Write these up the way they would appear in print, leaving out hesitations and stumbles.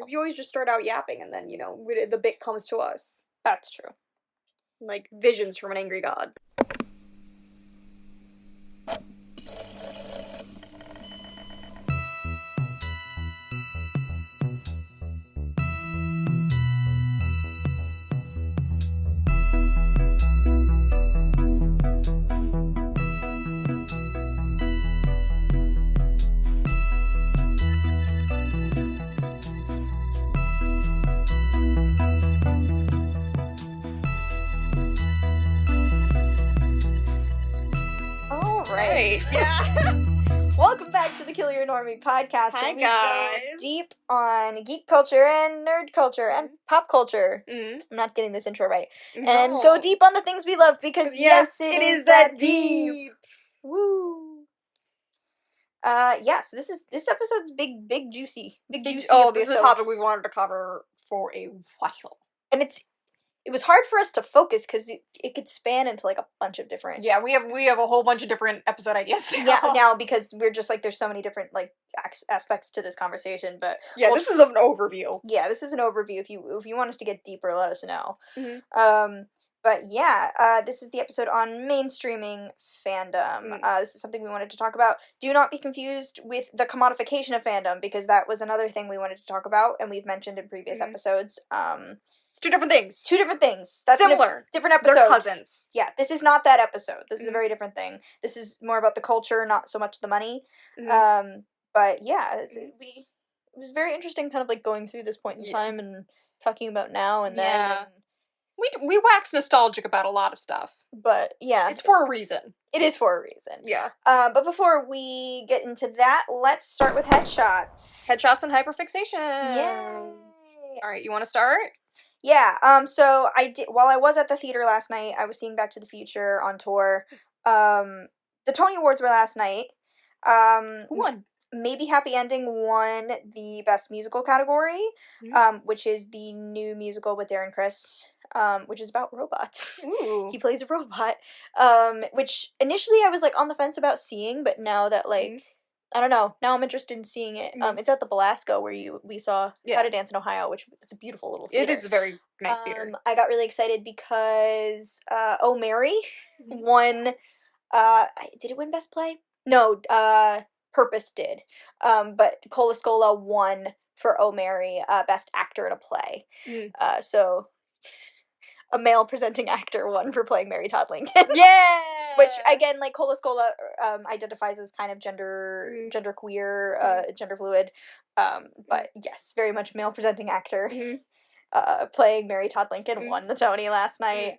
We always just start out yapping, and then, the bit comes to us. That's true. Like visions from an angry god. Right. Yeah. Welcome back to the Kill Your Normie podcast. Hi, we guys. Go deep on geek culture and nerd culture and pop culture. Mm-hmm. I'm not getting this intro right. No. And go deep on the things we love because yes, it is that deep. Woo. Yes, this episode's big juicy. Big juicy. Oh, this is a topic we wanted to cover for a while. And it was hard for us to focus because it could span into like a bunch of different. Yeah, we have a whole bunch of different episode ideas now. Yeah, now because we're just like there's so many different like aspects to this conversation, but yeah, this is an overview. Yeah, this is an overview. If you want us to get deeper, let us know. Mm-hmm. But yeah, this is the episode on mainstreaming fandom. This is something we wanted to talk about. Do not be confused with the commodification of fandom because that was another thing we wanted to talk about and we've mentioned in previous episodes. It's two different things. Two different things. That's similar. Different episode. They're cousins. Yeah, this is not that episode. This is a very different thing. This is more about the culture, not so much the money. But yeah, it was very interesting kind of like going through this point in time and talking about now and then. Yeah. We wax nostalgic about a lot of stuff. But yeah. It's for a reason. It is for a reason. Yeah. But before we get into that, let's start with headshots. Headshots and hyperfixation. Yay. Alright, you want to start? Yeah, so I did, while I was at the theater last night, I was seeing Back to the Future on tour. The Tony Awards were last night. Who won? Maybe Happy Ending won the Best Musical category, which is the new musical with Darren Criss, which is about robots. Ooh. He plays a robot, which initially I was, like, on the fence about seeing, but now that, like, I don't know, now I'm interested in seeing it. It's at the Belasco where we saw How to Dance in Ohio, which it's a beautiful little theater. It is a very nice theater. I got really excited because, Oh Mary won, did it win Best Play? No, Purpose did. But Cola Scola won for Oh Mary, Best Actor in a Play. So a male presenting actor won for playing Mary Todd Lincoln. Yeah! Which, again, like, Cola Scola identifies as kind of gender queer, gender fluid. But yes, very much male presenting actor. Playing Mary Todd Lincoln won the Tony last night.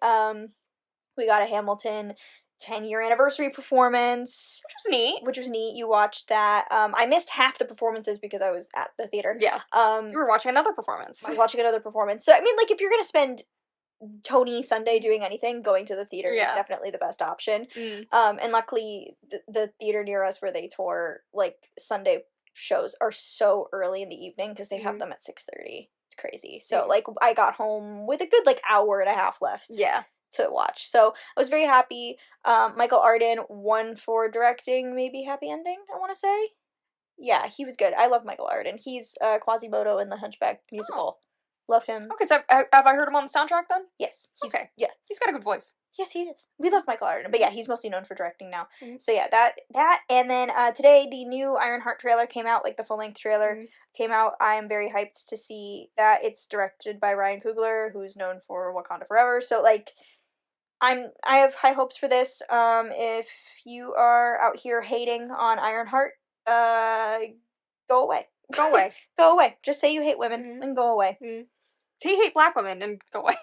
We got a Hamilton 10-year anniversary performance. Which was neat. You watched that. I missed half the performances because I was at the theater. Yeah. You were watching another performance. I was watching another performance. So, I mean, like, if you're gonna spend Tony Sunday doing anything, going to the theater is definitely the best option. And luckily, the theater near us where they tour, like, Sunday shows are so early in the evening because they have them at 6:30. It's crazy. So, like, I got home with a good, like, hour and a half left. Yeah. To watch. So I was very happy. Michael Arden won for directing maybe Happy Ending, I want to say. Yeah, he was good. I love Michael Arden. He's Quasimodo in the Hunchback musical. Love him. Okay, so have I heard him on the soundtrack then? Yes. Yeah. He's got a good voice. Yes, he is. We love Michael Arden. But yeah, he's mostly known for directing now. So yeah, that. And then today the new Ironheart trailer came out, like the full-length trailer came out. I am very hyped to see that. It's directed by Ryan Coogler, who's known for Wakanda Forever. So, like, I have high hopes for this. If you are out here hating on Ironheart, go away. Go away. Go away. Just say you hate women and go away. Say you hate black women and go away.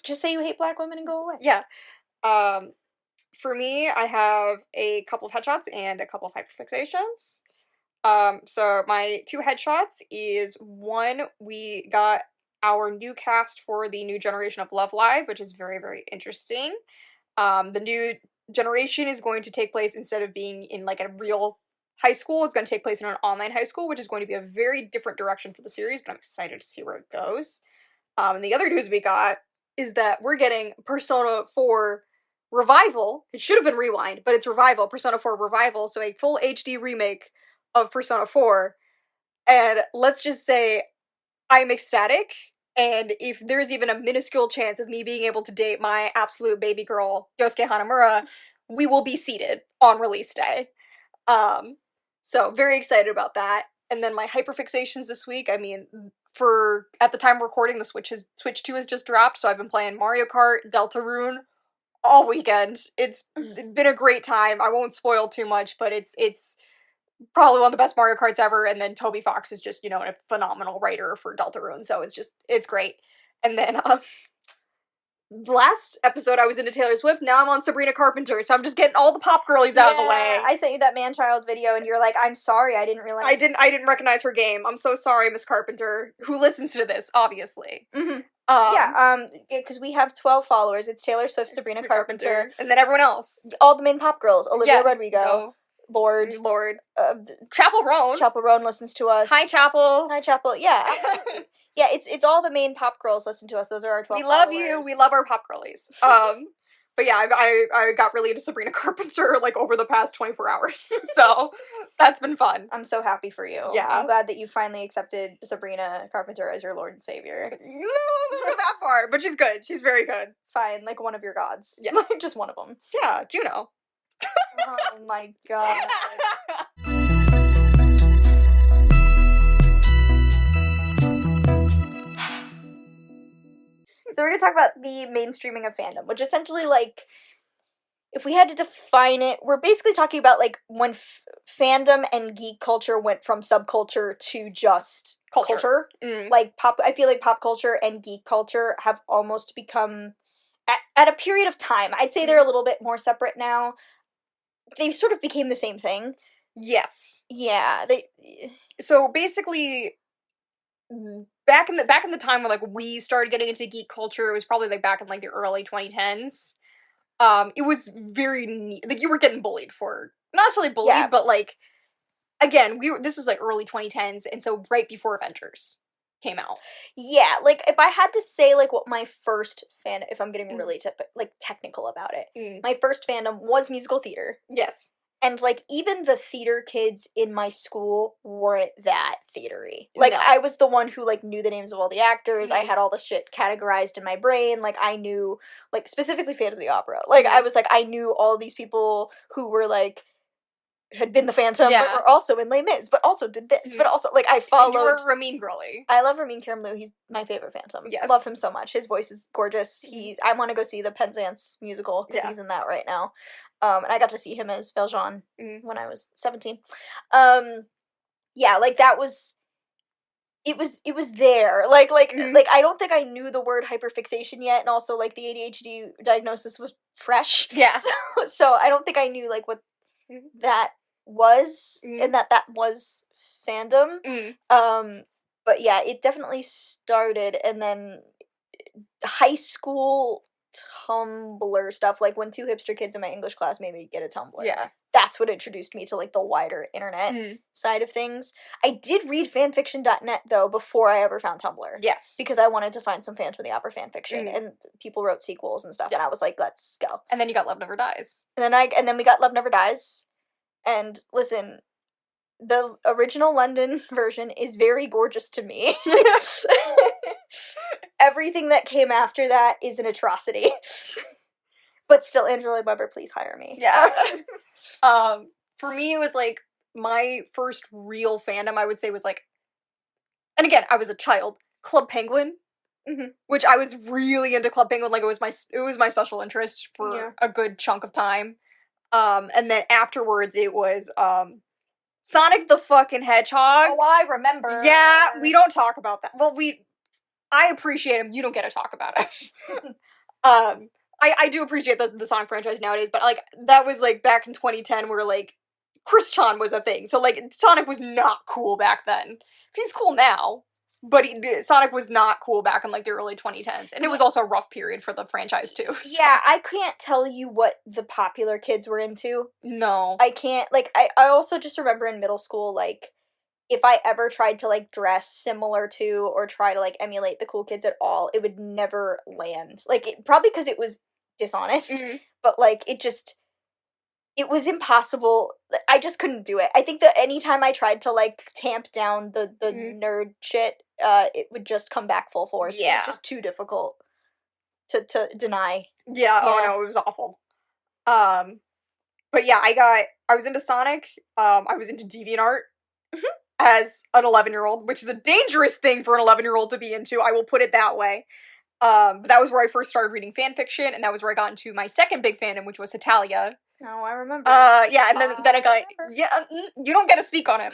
Just say you hate black women and go away. Yeah. For me, I have a couple of headshots and a couple of hyperfixations. So my two headshots is one, we got our new cast for the new generation of Love Live, which is very, very interesting. The new generation is going to take place, instead of being in like a real high school, it's going to take place in an online high school, which is going to be a very different direction for the series, but I'm excited to see where it goes. And the other news we got is that we're getting Persona 4 Revival. It should have been Rewind, but it's Revival, Persona 4 Revival, so a full HD remake of Persona 4. And let's just say, I'm ecstatic, and if there's even a minuscule chance of me being able to date my absolute baby girl, Yosuke Hanamura, we will be seated on release day. So very excited about that. And then my hyperfixations this week, I mean, for at the time of recording, the Switch 2 has just dropped, so I've been playing Mario Kart, Deltarune all weekend. It's been a great time. I won't spoil too much, but it's probably one of the best Mario Karts ever, and then Toby Fox is just, a phenomenal writer for Deltarune, so it's great. And then, last episode I was into Taylor Swift, now I'm on Sabrina Carpenter, so I'm just getting all the pop girlies out of the way. I sent you that man-child video, and you're like, I'm sorry, I didn't realize. I didn't recognize her game. I'm so sorry, Miss Carpenter, who listens to this, obviously. Mm-hmm. Because we have 12 followers. It's Taylor Swift, Sabrina Carpenter, and then everyone else. All the main pop girls. Olivia Rodrigo. Lord. Chapel Roan. Chapel Roan listens to us. Hi, Chapel. Hi, Chapel. Yeah. Yeah, it's all the main pop girls listen to us. Those are our 12 We love followers. you. We love our pop girlies. But yeah, I got really into Sabrina Carpenter, like, over the past 24 hours. So, that's been fun. I'm so happy for you. Yeah. I'm glad that you finally accepted Sabrina Carpenter as your Lord and Savior. No, not that far, but she's good. She's very good. Fine, like one of your gods. Yeah. Just one of them. Yeah, Juno. Oh my god. So we're going to talk about the mainstreaming of fandom, which essentially, like, if we had to define it, we're basically talking about, like, when fandom and geek culture went from subculture to just culture. Like, I feel like pop culture and geek culture have almost become, at a period of time, I'd say they're a little bit more separate now. They sort of became the same thing. Yes. Yeah. So basically, back in the time when, like, we started getting into geek culture, it was probably, like, back in, like, the early 2010s. It was very neat. Like, you were getting bullied for, not necessarily bullied, but, like, again, this was, like, early 2010s, and so right before Avengers came out. Yeah, like, if I had to say, like, what my first if I'm getting really, technical about it, my first fandom was musical theater. Yes. And, like, even the theater kids in my school weren't that theatery. Like, I was the one who, like, knew the names of all the actors. I had all the shit categorized in my brain. Like, I knew, like, specifically Phantom of the Opera. Like, I was, like, I knew all these people who were, like, had been the Phantom, but were also in Les Mis, but also did this, but also, like, I followed... And you were Ramin girly. I love Ramin Karimloo. He's my favorite Phantom. Yes. I love him so much. His voice is gorgeous. I want to go see the Penzance musical, because he's in that right now. And I got to see him as Valjean when I was 17. Yeah, like, that was... It was there. Like, I don't think I knew the word hyperfixation yet, and also, like, the ADHD diagnosis was fresh. Yeah. So I don't think I knew, like, what that was, and that was fandom. But yeah, it definitely started, and then high school Tumblr stuff, like, when two hipster kids in my English class made me get a Tumblr. Yeah. That's what introduced me to, like, the wider internet side of things. I did read fanfiction.net, though, before I ever found Tumblr. Yes. Because I wanted to find some Phantom of the Opera fanfiction, and people wrote sequels and stuff, and I was like, let's go. And then you got Love Never Dies. And then we got Love Never Dies. And listen, the original London version is very gorgeous to me. Everything that came after that is an atrocity. But still, Andrew Lloyd Webber, please hire me. Yeah. For me, it was, like, my first real fandom, I would say, was, like, and again, I was a child, Club Penguin, which I was really into Club Penguin, like, it was my special interest for a good chunk of time. And then afterwards, it was, Sonic the fucking Hedgehog. Oh, I remember. Yeah, we don't talk about that. Well, I appreciate him, you don't get to talk about him. I do appreciate the Sonic franchise nowadays, but, like, that was, like, back in 2010 where, like, Chris Chan was a thing, so, like, Sonic was not cool back then. He's cool now, but Sonic was not cool back in, like, the early 2010s, and it was also a rough period for the franchise, too. So. Yeah, I can't tell you what the popular kids were into. No. I can't, like, I also just remember in middle school, like, if I ever tried to, like, dress similar to or try to, like, emulate the cool kids at all, it would never land. Like, probably because it was dishonest, but, like, it just... it was impossible. I just couldn't do it. I think that anytime I tried to like tamp down the nerd shit, it would just come back full force. Yeah. It was just too difficult to deny. Yeah, oh no, it was awful. But yeah, I was into Sonic, I was into DeviantArt as an 11-year-old, which is a dangerous thing for an 11-year-old to be into, I will put it that way. But that was where I first started reading fan fiction, and that was where I got into my second big fandom, which was Hetalia. Oh, I remember. Yeah, and then I got, you don't get to speak on him.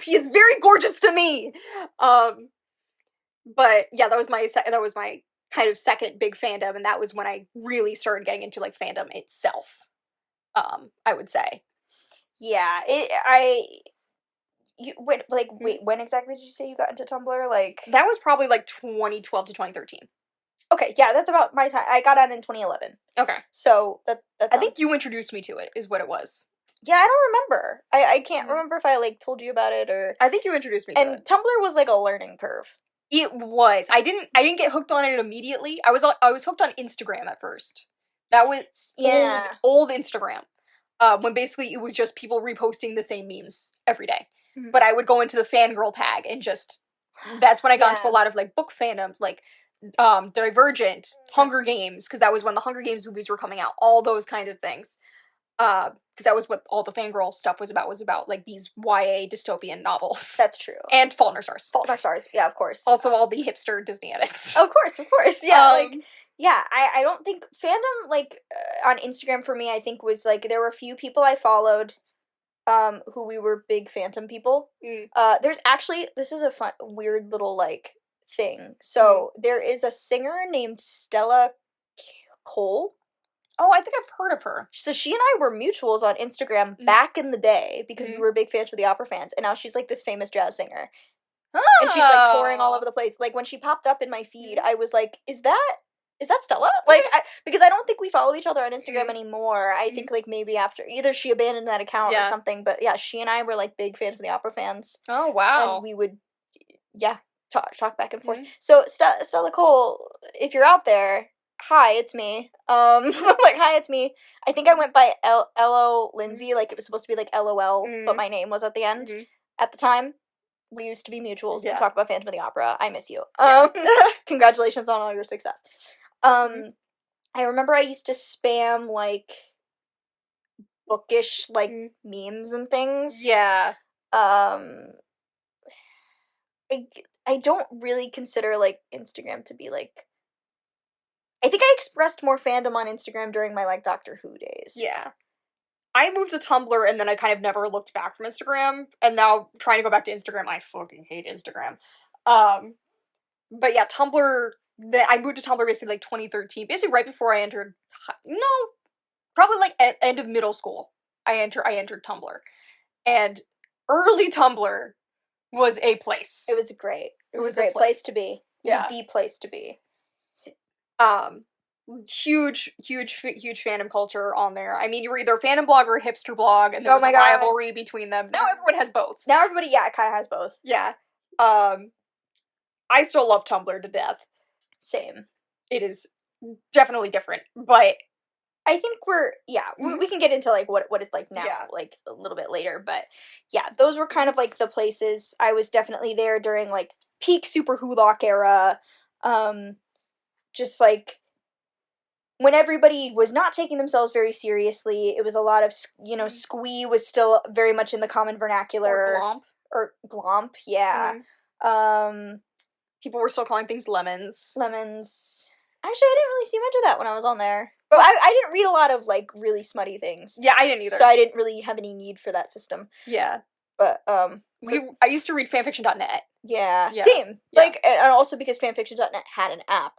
He is very gorgeous to me. But yeah, that was my kind of second big fandom, and that was when I really started getting into like fandom itself. I would say. Yeah, wait, when exactly did you say you got into Tumblr? Like that was probably like 2012 to 2013. Okay, yeah, that's about my time. I got on in 2011. Okay. So that's I think you introduced me to it, is what it was. Yeah, I don't remember. I can't remember if I like told you about it or I think you introduced me to it. And Tumblr was like a learning curve. It was. I didn't get hooked on it immediately. I was hooked on Instagram at first. That was old Instagram. When basically it was just people reposting the same memes every day. Mm-hmm. But I would go into the fangirl tag and just that's when I got into a lot of like book fandoms, like Divergent, Hunger Games, because that was when the Hunger Games movies were coming out, all those kind of things. Because that was what all the fangirl stuff was about like these YA dystopian novels. That's true. And Fault in Our Stars. Fault in Our Stars, yeah, of course. Also all the hipster Disney edits. Of course, yeah, I don't think fandom, like, on Instagram for me, I think was, like, there were a few people I followed, who we were big Phantom people. There's actually, this is a fun, weird little, like, thing. So, there is a singer named Stella Cole. Oh, I think I've heard of her. So she and I were mutuals on Instagram back in the day because we were big Phantom of the Opera fans, and now she's like this famous jazz singer. Oh. And she's like touring all over the place. Like when she popped up in my feed, I was like, is that Stella? Like, because I don't think we follow each other on Instagram anymore. I think like maybe after either she abandoned that account or something. But yeah, she and I were like big Phantom of the Opera fans. Oh wow! And we would, talk back and forth. So Stella Cole, if you're out there. Hi, it's me. Like, hi, it's me. I think I went by L-O Lindsey, like it was supposed to be like LOL, but my name was at the end. At the time, we used to be mutuals and talk about Phantom of the Opera. I miss you. Congratulations on all your success. I remember I used to spam, like, bookish, like, memes and things. Yeah. I don't really consider, like, Instagram to be, like, I think I expressed more fandom on Instagram during my, like, Doctor Who days. Yeah. I moved to Tumblr and then I kind of never looked back from Instagram, and now trying to go back to Instagram, I fucking hate Instagram. But yeah, Tumblr, I moved to Tumblr basically like 2013, basically right before I entered, probably like at end of middle school, I entered Tumblr. And early Tumblr was a place. It was great. It was a great place to be. It was the place to be. Huge fandom culture on there. I mean, you were either a fandom blog or a hipster blog, and there was a rivalry between them. Now everyone has both. Now everybody, kind of has both. Yeah. I still love Tumblr to death. Same. It is definitely different, but I think we can get into, like, what it's like now, like, a little bit later, but, yeah, those were kind of, like, the places. I was definitely there during, like, peak Super Hulock era, just, like, when everybody was not taking themselves very seriously, it was a lot of, squee was still very much in the common vernacular. Or glomp, yeah. People were still calling things lemons. Lemons. Actually, I didn't really see much of that when I was on there. But I didn't read a lot of, like, really smutty things. Yeah, I didn't either. So I didn't really have any need for that system. Yeah. But, I used to read fanfiction.net. Yeah, same. Yeah. Like, and also because fanfiction.net had an app,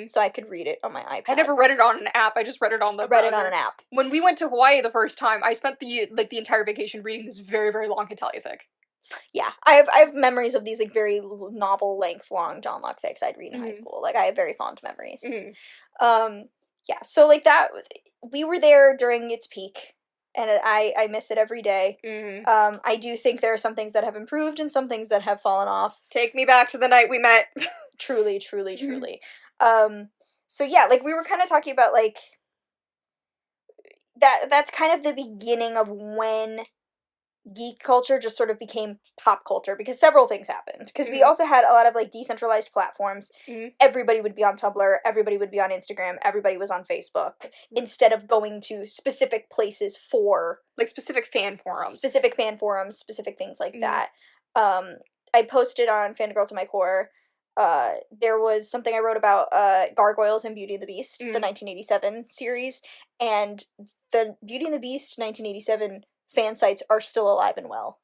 so I could read it on my iPad. I never read it on an app, I just read it on the browser. Read it on an app. When we went to Hawaii the first time, I spent the entire vacation reading this very, very long Hetalia fic. Yeah, I have memories of these, like, very novel-length, long John Locke fics I'd read in high school. Like, I have very fond memories. Yeah, so, like, that, we were there during its peak, and I miss it every day. I do think there are some things that have improved and some things that have fallen off. Take me back to the night we met. Truly. So, yeah, like, we were kind of talking about, like, that's kind of the beginning of when geek culture just sort of became pop culture, because several things happened. Because we also had a lot of like decentralized platforms. Everybody would be on Tumblr, everybody would be on Instagram, everybody was on Facebook, instead of going to specific places for like specific fan forums, specific things like that. I posted on Fangirl to My Core. There was something I wrote about Gargoyles and Beauty and the Beast, the 1987 series, and the Beauty and the Beast 1987 fan sites are still alive and well.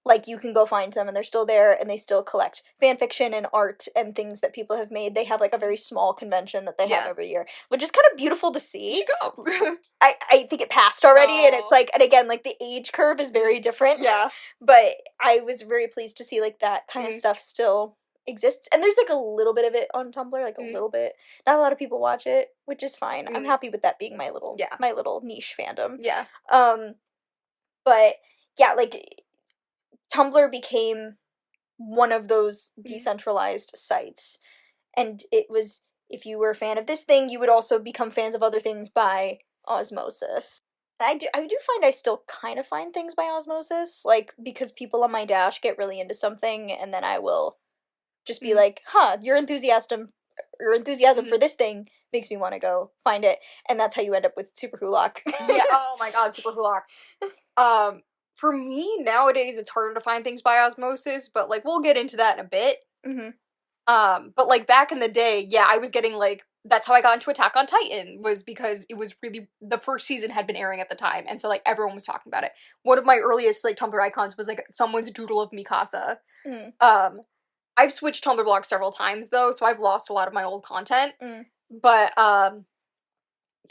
Like, you can go find them, and they're still there, and they still collect fan fiction and art and things that people have made. They have, like, a very small convention that they have every year, which is kind of beautiful to see. You should go. I think it passed already, and it's, like, and again, like, the age curve is very different. Yeah. But I was very pleased to see, like, that kind of stuff still exists. And there's, like, a little bit of it on Tumblr, like, a little bit. Not a lot of people watch it, which is fine. I'm happy with that being my little niche fandom. Yeah. But, yeah, like, Tumblr became one of those decentralized sites. And it was, if you were a fan of this thing, you would also become fans of other things by osmosis. And I do find I still kind of find things by osmosis, like, because people on my dash get really into something, and then I will just be like, your enthusiasm for this thing makes me want to go find it, and that's how you end up with Super Hulock. Yeah, oh my god, Super Hulock. For me, nowadays, it's harder to find things by osmosis, but, like, we'll get into that in a bit. But, like, back in the day, yeah, I was getting, like, that's how I got into Attack on Titan, was because it was really, the first season had been airing at the time, and so, like, everyone was talking about it. One of my earliest, like, Tumblr icons was, like, someone's doodle of Mikasa. I've switched Tumblr blogs several times, though, so I've lost a lot of my old content. But, I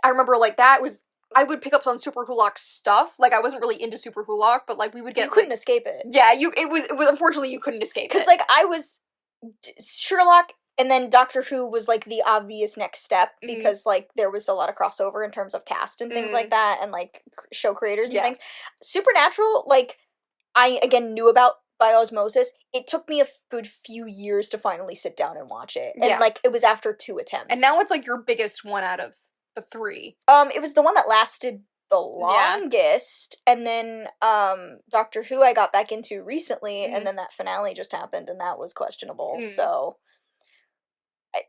remember, like, that was, I would pick up some Super Hulock stuff. Like, I wasn't really into Super Hulock, but, like, we would get, you couldn't escape it. Yeah, it was, unfortunately, you couldn't escape it. Because, like, I was Sherlock, and then Doctor Who was, like, the obvious next step, because, like, there was a lot of crossover in terms of cast and things like that, and, like, show creators and things. Supernatural, like, I, again, knew about by osmosis. It took me a good few years to finally sit down and watch it. And, like, it was after 2 attempts. And now it's, like, your biggest one out of the 3. It was the one that lasted the longest, and then, Doctor Who I got back into recently, and then that finale just happened, and that was questionable, so...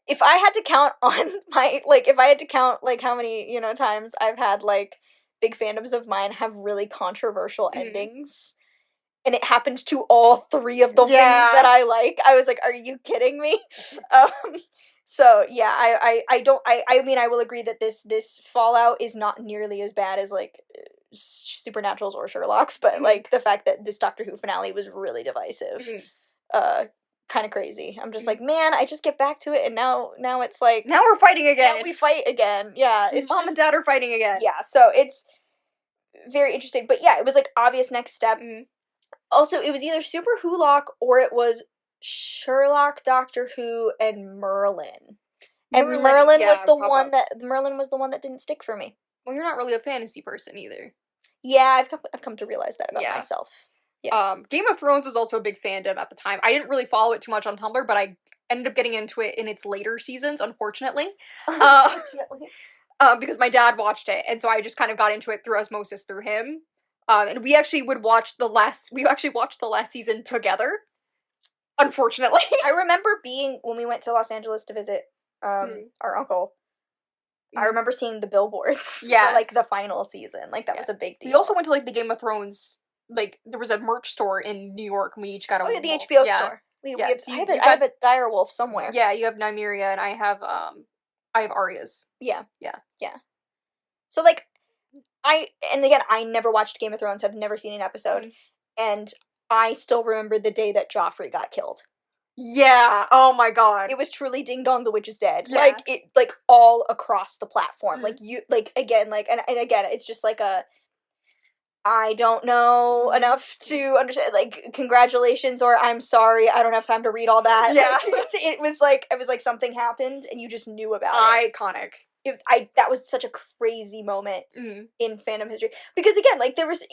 If I had to count on my, like, how many, you know, times I've had, like, big fandoms of mine have really controversial endings, and it happened to all 3 of the things that I like, I was like, are you kidding me? So, yeah, I mean, I will agree that this Fallout is not nearly as bad as, like, Supernaturals or Sherlock's, but, like, the fact that this Doctor Who finale was really divisive, kind of crazy. I'm just like, man, I just get back to it, and now it's like... Now we're fighting again! Now we fight again, yeah. It's Mom and Dad are fighting again. Yeah, so it's very interesting, but yeah, it was, like, obvious next step. Also, it was either Super Hulock or it was Sherlock, Doctor Who, and Merlin. And Merlin was the one that didn't stick for me. Well, you're not really a fantasy person either. Yeah, I've come to realize that about myself. Yeah. Game of Thrones was also a big fandom at the time. I didn't really follow it too much on Tumblr, but I ended up getting into it in its later seasons, unfortunately. Because my dad watched it, and so I just kind of got into it through osmosis through him. And we actually watched the last season together. Unfortunately. I remember when we went to Los Angeles to visit our uncle, I remember seeing the billboards for, like, the final season. Like, that was a big deal. We also went to, like, the Game of Thrones, like, there was a merch store in New York, and we each got a the HBO store. I have a direwolf somewhere. Yeah, you have Nymeria, and I have Arya's. Yeah. So, like, I never watched Game of Thrones, have never seen an episode, and I still remember the day that Joffrey got killed. Yeah, oh my god. It was truly Ding Dong, the Witch is Dead. Yeah. Like, it, like, all across the platform. Like, you, like, again, like, and again, it's just like I don't know enough to understand, like, congratulations, or I'm sorry, I don't have time to read all that. Yeah. Like, it was like something happened, and you just knew about it. Iconic. That was such a crazy moment in fandom history. Because, again, like, there was,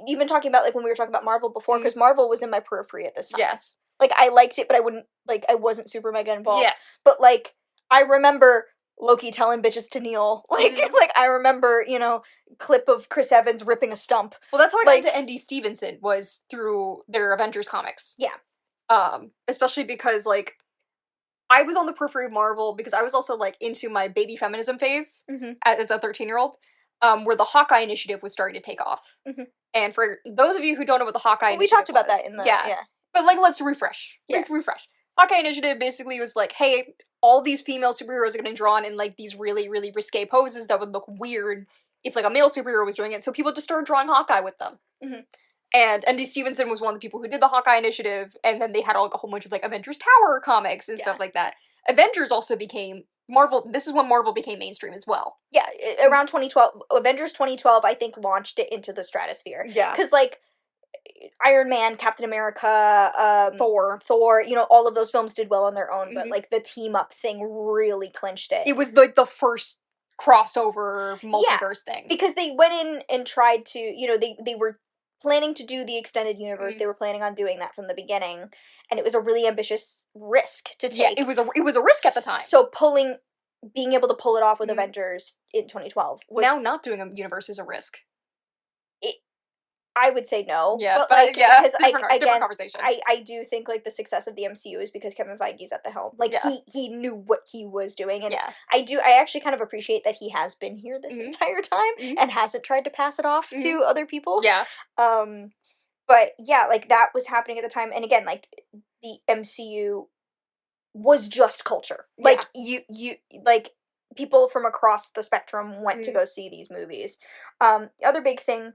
even talking about, like, when we were talking about Marvel before, because Marvel was in my periphery at this time. Yes. Like, I liked it, but I wasn't super mega involved. Yes. But, like, I remember Loki telling bitches to kneel. Like, like I remember, you know, clip of Chris Evans ripping a stump. Well, that's how I got into N.D. Stevenson, was through their Avengers comics. Yeah. Especially because, like, I was on the periphery of Marvel because I was also, like, into my baby feminism phase as a 13-year-old, where the Hawkeye Initiative was starting to take off. And for those of you who don't know what the Hawkeye Initiative we talked about was, that in the... Yeah. But, like, let's refresh. Refresh. Hawkeye Initiative basically was like, hey, all these female superheroes are getting drawn in, like, these really, really risque poses that would look weird if, like, a male superhero was doing it, so people just started drawing Hawkeye with them. And N.D. Stevenson was one of the people who did the Hawkeye Initiative, and then they had, like, a whole bunch of, like, Avengers Tower comics and stuff like that. Avengers also became... Marvel... This is when Marvel became mainstream as well. Yeah, around 2012. Avengers 2012, I think, launched it into the stratosphere. Yeah. Because, like, Iron Man, Captain America, Thor, you know, all of those films did well on their own, but, like, the team-up thing really clinched it. It was, like, the first crossover multiverse thing. Because they went in and tried to, you know, they were planning to do the extended universe. They were planning on doing that from the beginning, and it was a really ambitious risk to take. Yeah, it was a risk at the time. So being able to pull it off with Avengers in 2012 was... Now not doing a universe is a risk. I would say no. Yeah, but like, yeah, because different conversation. I do think, like, the success of the MCU is because Kevin Feige's at the helm. Like, he knew what he was doing, and I actually kind of appreciate that he has been here this entire time and hasn't tried to pass it off to other people. Yeah. But yeah, like, that was happening at the time, and again, like, the MCU was just culture. Like, you like, people from across the spectrum went to go see these movies. The other big thing,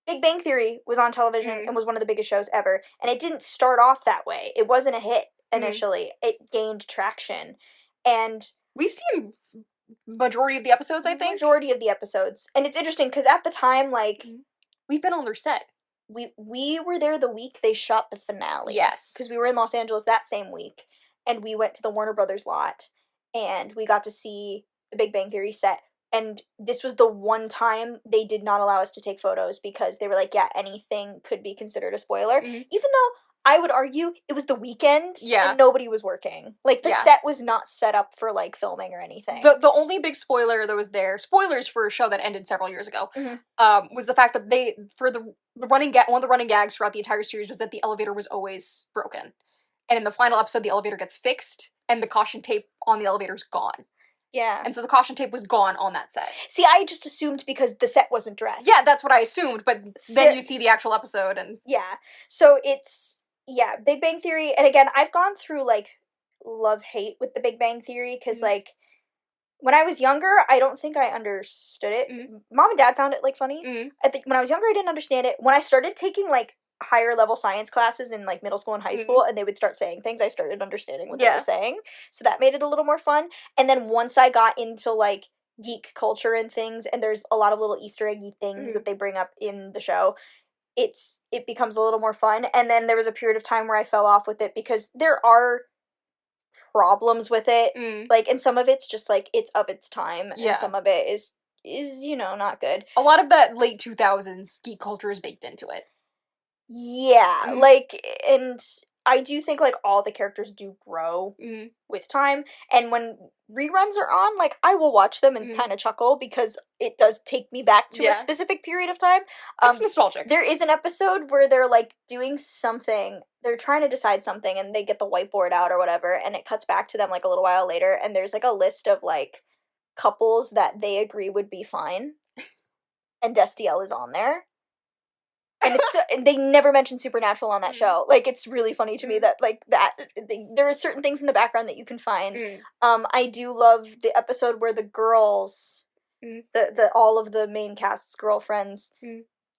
Big Bang Theory was on television and was one of the biggest shows ever, and it didn't start off that way. It wasn't a hit initially. It gained traction, and we've seen majority of the episodes, I think. Majority of the episodes. And it's interesting, because at the time, like... We've been on their set. We were there the week they shot the finale. Yes. Because we were in Los Angeles that same week, and we went to the Warner Brothers lot, and we got to see the Big Bang Theory set. And this was the one time they did not allow us to take photos, because they were like, yeah, anything could be considered a spoiler. Even though I would argue it was the weekend and nobody was working. Like, the set was not set up for, like, filming or anything. The only big spoiler that was there, spoilers for a show that ended several years ago, was the fact that one of the running gags throughout the entire series was that the elevator was always broken. And in the final episode, the elevator gets fixed, and the caution tape on the elevator's gone. Yeah. And so the caution tape was gone on that set. See, I just assumed because the set wasn't dressed. Yeah, that's what I assumed, but then you see the actual episode and... Yeah. So it's... Yeah, Big Bang Theory, and again, I've gone through, like, love-hate with the Big Bang Theory, because, like, when I was younger, I don't think I understood it. Mom and Dad found it, like, funny. I think when I was younger, I didn't understand it. When I started taking, like, higher-level science classes in, like, middle school and high school, and they would start saying things, I started understanding what they were saying. So that made it a little more fun. And then once I got into, like, geek culture and things, and there's a lot of little Easter eggy things that they bring up in the show, it becomes a little more fun. And then there was a period of time where I fell off with it, because there are problems with it. Like, and some of it's just, like, it's of its time, and some of it is, you know, not good. A lot of that late 2000s geek culture is baked into it. Yeah, like, and I do think, like, all the characters do grow with time, and when reruns are on, like, I will watch them and kind of chuckle, because it does take me back to a specific period of time. It's nostalgic. There is an episode where they're, like, doing something, they're trying to decide something, and they get the whiteboard out or whatever, and it cuts back to them, like, a little while later, and there's, like, a list of, like, couples that they agree would be fine, and Destiel is on there. And they never mention Supernatural on that show. Like, it's really funny to me that, like, there are certain things in the background that you can find. I do love the episode where the girls, all of the main cast's girlfriends,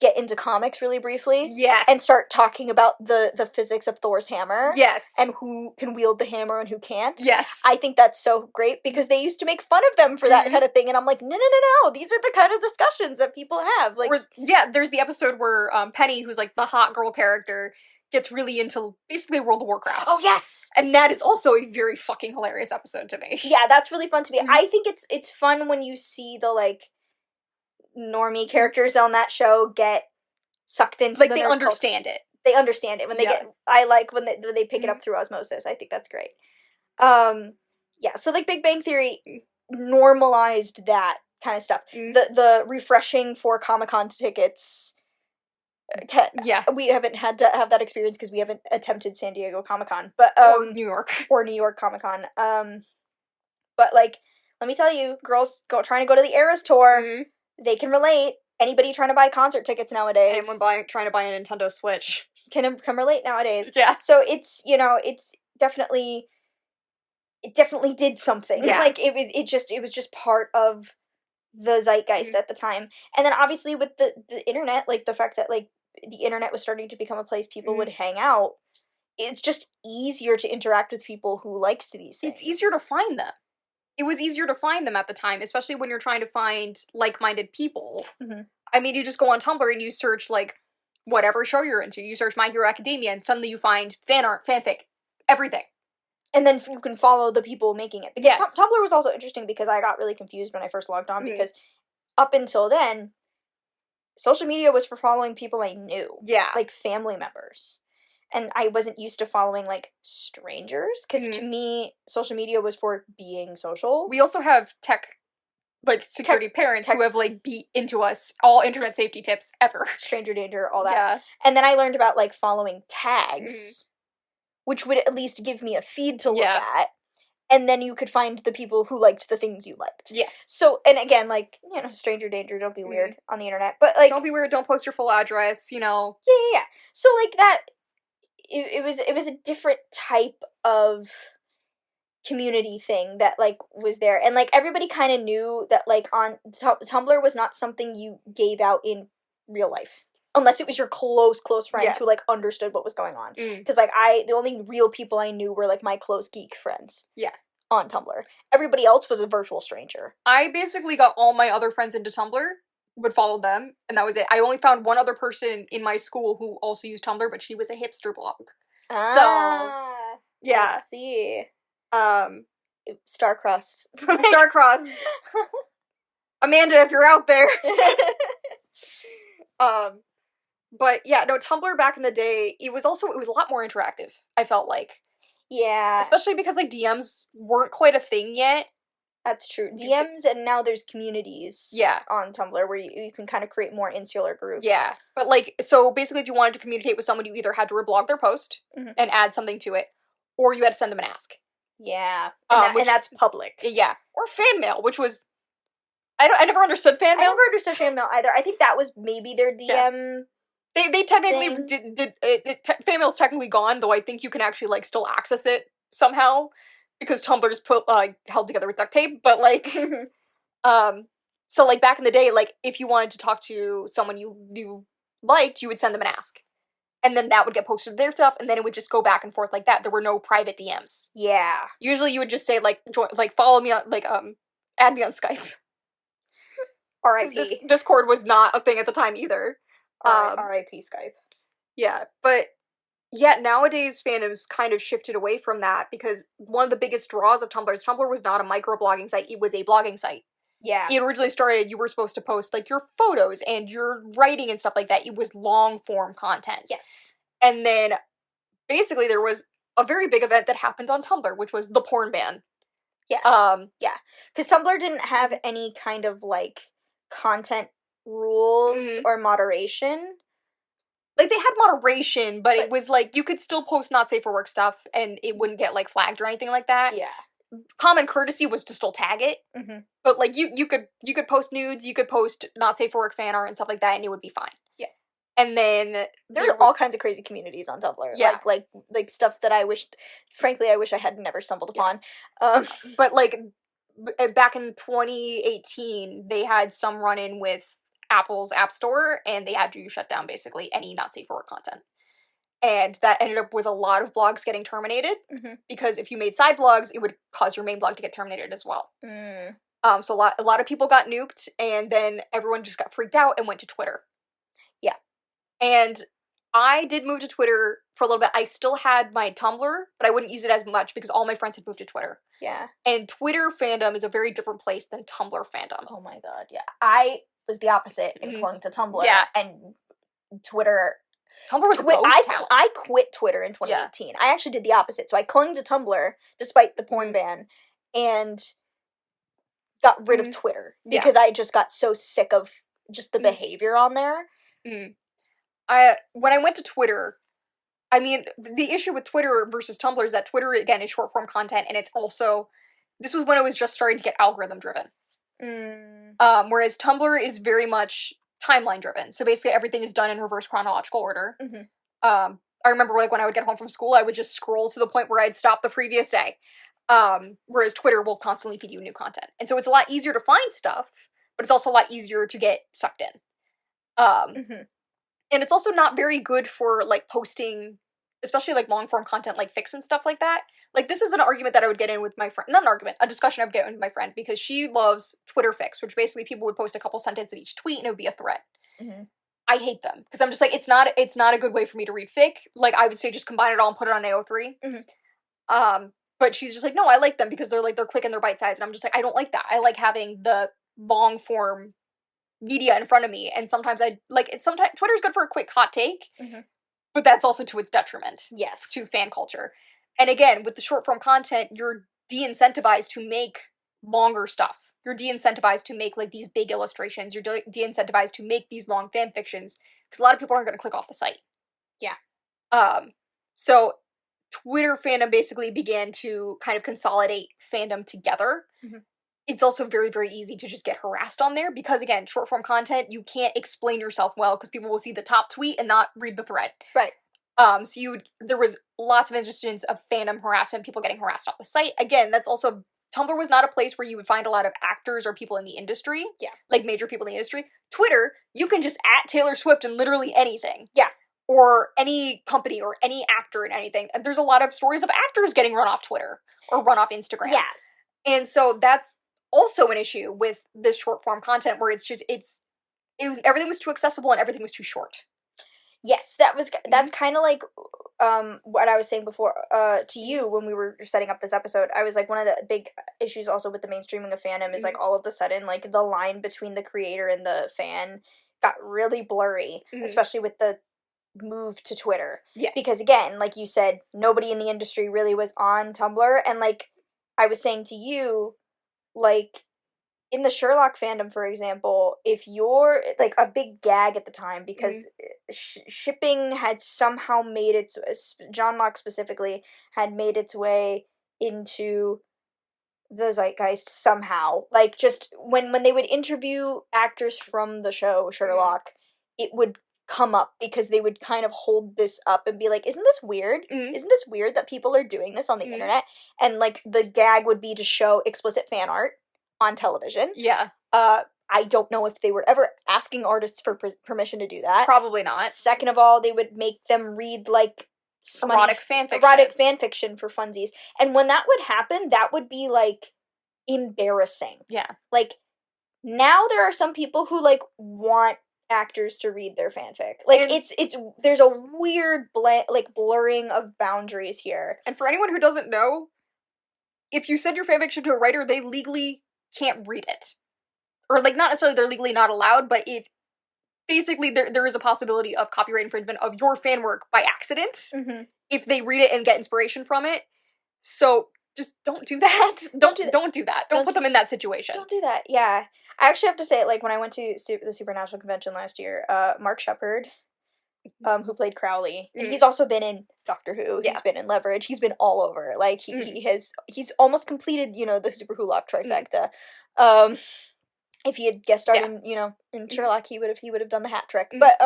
get into comics really briefly. Yes. And start talking about the physics of Thor's hammer. Yes. And who can wield the hammer and who can't. Yes. I think that's so great, because they used to make fun of them for that kind of thing, and I'm like, no, these are the kind of discussions that people have. Like, there's the episode where Penny, who's, like, the hot girl character, gets really into basically World of Warcraft. Oh, yes! And that is also a very fucking hilarious episode to me. Yeah, that's really fun to me. I think it's fun when you see the, like, normie characters on that show get sucked into, like, they understand it. They understand it when they get. I like when they pick it up through osmosis. I think that's great. Yeah. So, like, Big Bang Theory, normalized that kind of stuff. The refreshing for Comic-Con tickets. We haven't had to have that experience because we haven't attempted San Diego Comic-Con, but or New York Comic-Con. But like, let me tell you, girls trying to go to the Eras tour, they can relate. Anybody trying to buy concert tickets nowadays, anyone trying to buy a Nintendo Switch can relate nowadays. Yeah. So it's it's definitely. It definitely did something. Yeah. Like it was just part of the zeitgeist at the time. And then obviously with the internet, like the fact that like the internet was starting to become a place people would hang out, it's just easier to interact with people who liked these things. It's easier to find them. It was easier to find them at the time, especially when you're trying to find like-minded people. I mean, you just go on Tumblr and you search like whatever show you're into. You search My Hero Academia and suddenly you find fan art, fanfic, everything. And then you can follow the people making it. Because Tumblr was also interesting because I got really confused when I first logged on because up until then, social media was for following people I knew. Yeah. Like family members. And I wasn't used to following, like, strangers. Because to me, social media was for being social. We also have security parents who have, like, beat into us all internet safety tips ever. Stranger danger, all that. Yeah. And then I learned about, like, following tags. Which would at least give me a feed to look at. And then you could find the people who liked the things you liked. Yes. So, and again, like, stranger danger, don't be weird on the internet. But, like... Don't be weird, don't post your full address, Yeah. So, like, that... It was a different type of community thing that, like, was there. And, like, everybody kind of knew that, like, on... Tumblr was not something you gave out in real life. Unless it was your close friends who, like, understood what was going on. Because, like, the only real people I knew were, like, my close geek friends. Yeah. On Tumblr. Everybody else was a virtual stranger. I basically got all my other friends into Tumblr, would follow them, and that was it. I only found one other person in my school who also used Tumblr, but she was a hipster blog. So, yeah. I see. Star-crossed. Star-crossed. Amanda, if you're out there. But yeah, no, Tumblr back in the day, it was a lot more interactive, I felt like. Yeah. Especially because, like, DMs weren't quite a thing yet. That's true. DMs, and now there's communities on Tumblr where you can kind of create more insular groups. Yeah. But, like, so basically if you wanted to communicate with someone, you either had to reblog their post and add something to it, or you had to send them an ask. Yeah. And that's public. Yeah. Or fan mail, which was... I never understood fan mail. I never understood fan mail either. I think that was maybe their DM... Yeah. They technically fan mail's technically gone, though I think you can actually, like, still access it somehow, because Tumblr's held together with duct tape, but, like, so, like, back in the day, like, if you wanted to talk to someone you liked, you would send them an ask, and then that would get posted to their stuff, and then it would just go back and forth like that. There were no private DMs. Yeah. Usually you would just say, like, follow me on, like, add me on Skype. R.I.P. Discord was not a thing at the time either. R.I.P. Skype. Yeah, but yeah, nowadays fandoms kind of shifted away from that because one of the biggest draws of Tumblr is Tumblr was not a microblogging site, it was a blogging site. Yeah. It originally started, you were supposed to post, like, your photos and your writing and stuff like that. It was long-form content. Yes. And then, basically, there was a very big event that happened on Tumblr, which was the porn ban. Yes. Yeah. Because Tumblr didn't have any kind of, like, content rules or moderation. Like, they had moderation, but it was, like, you could still post not safe for work stuff, and it wouldn't get, like, flagged or anything like that. Yeah. Common courtesy was to still tag it. But, like, you could post nudes, you could post not safe for work fan art and stuff like that, and it would be fine. Yeah. And then... There are all kinds of crazy communities on Tumblr. Yeah. Like stuff that I wish I had never stumbled upon. But, like, back in 2018, they had some run-in with Apple's App Store, and they had to shut down, basically, any not safe for work content. And that ended up with a lot of blogs getting terminated, because if you made side blogs, it would cause your main blog to get terminated as well. So a lot of people got nuked, and then everyone just got freaked out and went to Twitter. Yeah. And I did move to Twitter for a little bit. I still had my Tumblr, but I wouldn't use it as much because all my friends had moved to Twitter. Yeah. And Twitter fandom is a very different place than Tumblr fandom. Oh my god, yeah. I was the opposite and clung to Tumblr. Yeah. And Twitter... Tumblr was a ghost town. I quit Twitter in 2018. I actually did the opposite. So I clung to Tumblr, despite the porn ban, and got rid of Twitter because I just got so sick of just the behavior on there. When I went to Twitter, I mean, the issue with Twitter versus Tumblr is that Twitter, again, is short-form content, and it's also, this was when it was just starting to get algorithm-driven. Whereas Tumblr is very much timeline-driven, so basically everything is done in reverse chronological order. I remember, like, when I would get home from school, I would just scroll to the point where I'd stop the previous day. Whereas Twitter will constantly feed you new content. And so it's a lot easier to find stuff, but it's also a lot easier to get sucked in. And it's also not very good for, like, posting, especially, like, long-form content like fics and stuff like that. Like, this is an argument that I would get in with my friend, not an argument, a discussion I would get in with my friend, because she loves Twitter fics, which basically people would post a couple sentences in each tweet and it would be a thread. I hate them, because I'm just like, it's not a good way for me to read fic. Like, I would say just combine it all and put it on AO3. But she's just like, no, I like them because they're quick and they're bite-sized, and I'm just like, I don't like that. I like having the long-form media in front of me, and sometimes sometimes Twitter's good for a quick hot take, but that's also to its detriment. Yes. To fan culture. And again, with the short-form content, you're de-incentivized to make longer stuff. You're de-incentivized to make, like, these big illustrations. You're de-incentivized to make these long fan fictions, because a lot of people aren't going to click off the site. Yeah. So Twitter fandom basically began to kind of consolidate fandom together. It's also very, very easy to just get harassed on there, because, again, short-form content, you can't explain yourself well, because people will see the top tweet and not read the thread. Right. So there was lots of instances of fandom harassment, people getting harassed off the site. Again, that's also, Tumblr was not a place where you would find a lot of actors or people in the industry. Yeah. Like, major people in the industry. Twitter, you can just @ Taylor Swift and literally anything. Yeah. Or any company or any actor in anything. And there's a lot of stories of actors getting run off Twitter or run off Instagram. Yeah. And so that's also an issue with this short form content, where everything was too accessible and everything was too short. Yes, that's kind of like what I was saying before to you when we were setting up this episode. I was like, one of the big issues also with the mainstreaming of fandom is like all of a sudden, like, the line between the creator and the fan got really blurry, especially with the move to Twitter. Yes. Because, again, like you said, nobody in the industry really was on Tumblr, and, like, I was saying to you, like, in the Sherlock fandom, for example, if you're, like, a big gag at the time, because shipping had somehow made John Locke specifically, had made its way into the zeitgeist somehow. Like, just, when they would interview actors from the show, Sherlock, it would come up, because they would kind of hold this up and be like, isn't this weird? Isn't this weird that people are doing this on the internet? And, like, the gag would be to show explicit fan art on television. Yeah. I don't know if they were ever asking artists for permission to do that. Probably not. Second of all, they would make them read, like, erotic fanfiction for funsies. And when that would happen, that would be, like, embarrassing. Yeah. Like, now there are some people who, like, want actors to read their fanfic. Like, there's a weird blurring of boundaries here. And for anyone who doesn't know, if you send your fanfiction to a writer, they legally can't read it. Or, like, not necessarily they're legally not allowed, but if basically there is a possibility of copyright infringement of your fan work by accident if they read it and get inspiration from it. So just don't do that. Don't do that. Don't put them in that situation. Don't do that. Yeah. I actually have to say, like, when I went to the Supernatural convention last year, Mark Sheppard, who played Crowley, and he's also been in Doctor Who, he's been in Leverage, he's been all over. Like, he's almost completed, the Super Who-Lock trifecta. If he had guest starred in Sherlock, he would have done the hat trick. But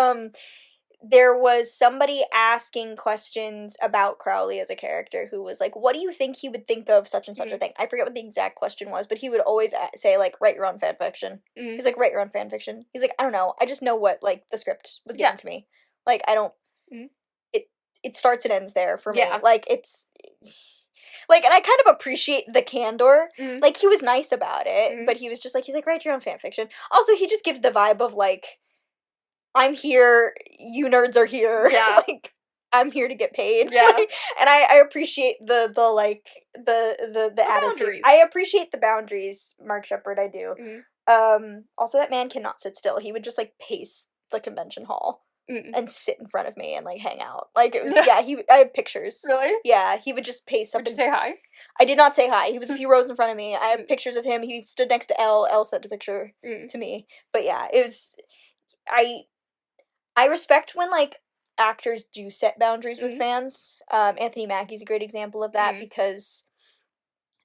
there was somebody asking questions about Crowley as a character who was like, what do you think he would think of such and such a thing? I forget what the exact question was, but he would always say, like, write your own fanfiction. He's like, write your own fanfiction. He's like, I don't know. I just know what, like, the script was given to me. Like, I don't... It starts and ends there for me. Yeah. Like, it's... Like, and I kind of appreciate the candor. Like, he was nice about it, but he was just like, he's like, write your own fanfiction. Also, he just gives the vibe of, like, I'm here, you nerds are here. Yeah. Like, I'm here to get paid. Yeah. Like, and I appreciate the attitude. Boundaries. I appreciate the boundaries, Mark Sheppard, I do. Also, that man cannot sit still. He would just, like, pace the convention hall. and sit in front of me and, like, hang out. Like, it was, I have pictures. Really? Yeah, he would just paste something. Did you say hi? I did not say hi. He was a few rows in front of me. I have pictures of him. He stood next to Elle. Elle sent a picture to me. But yeah, it was, I respect when, like, actors do set boundaries with fans. Anthony Mackie's a great example of that because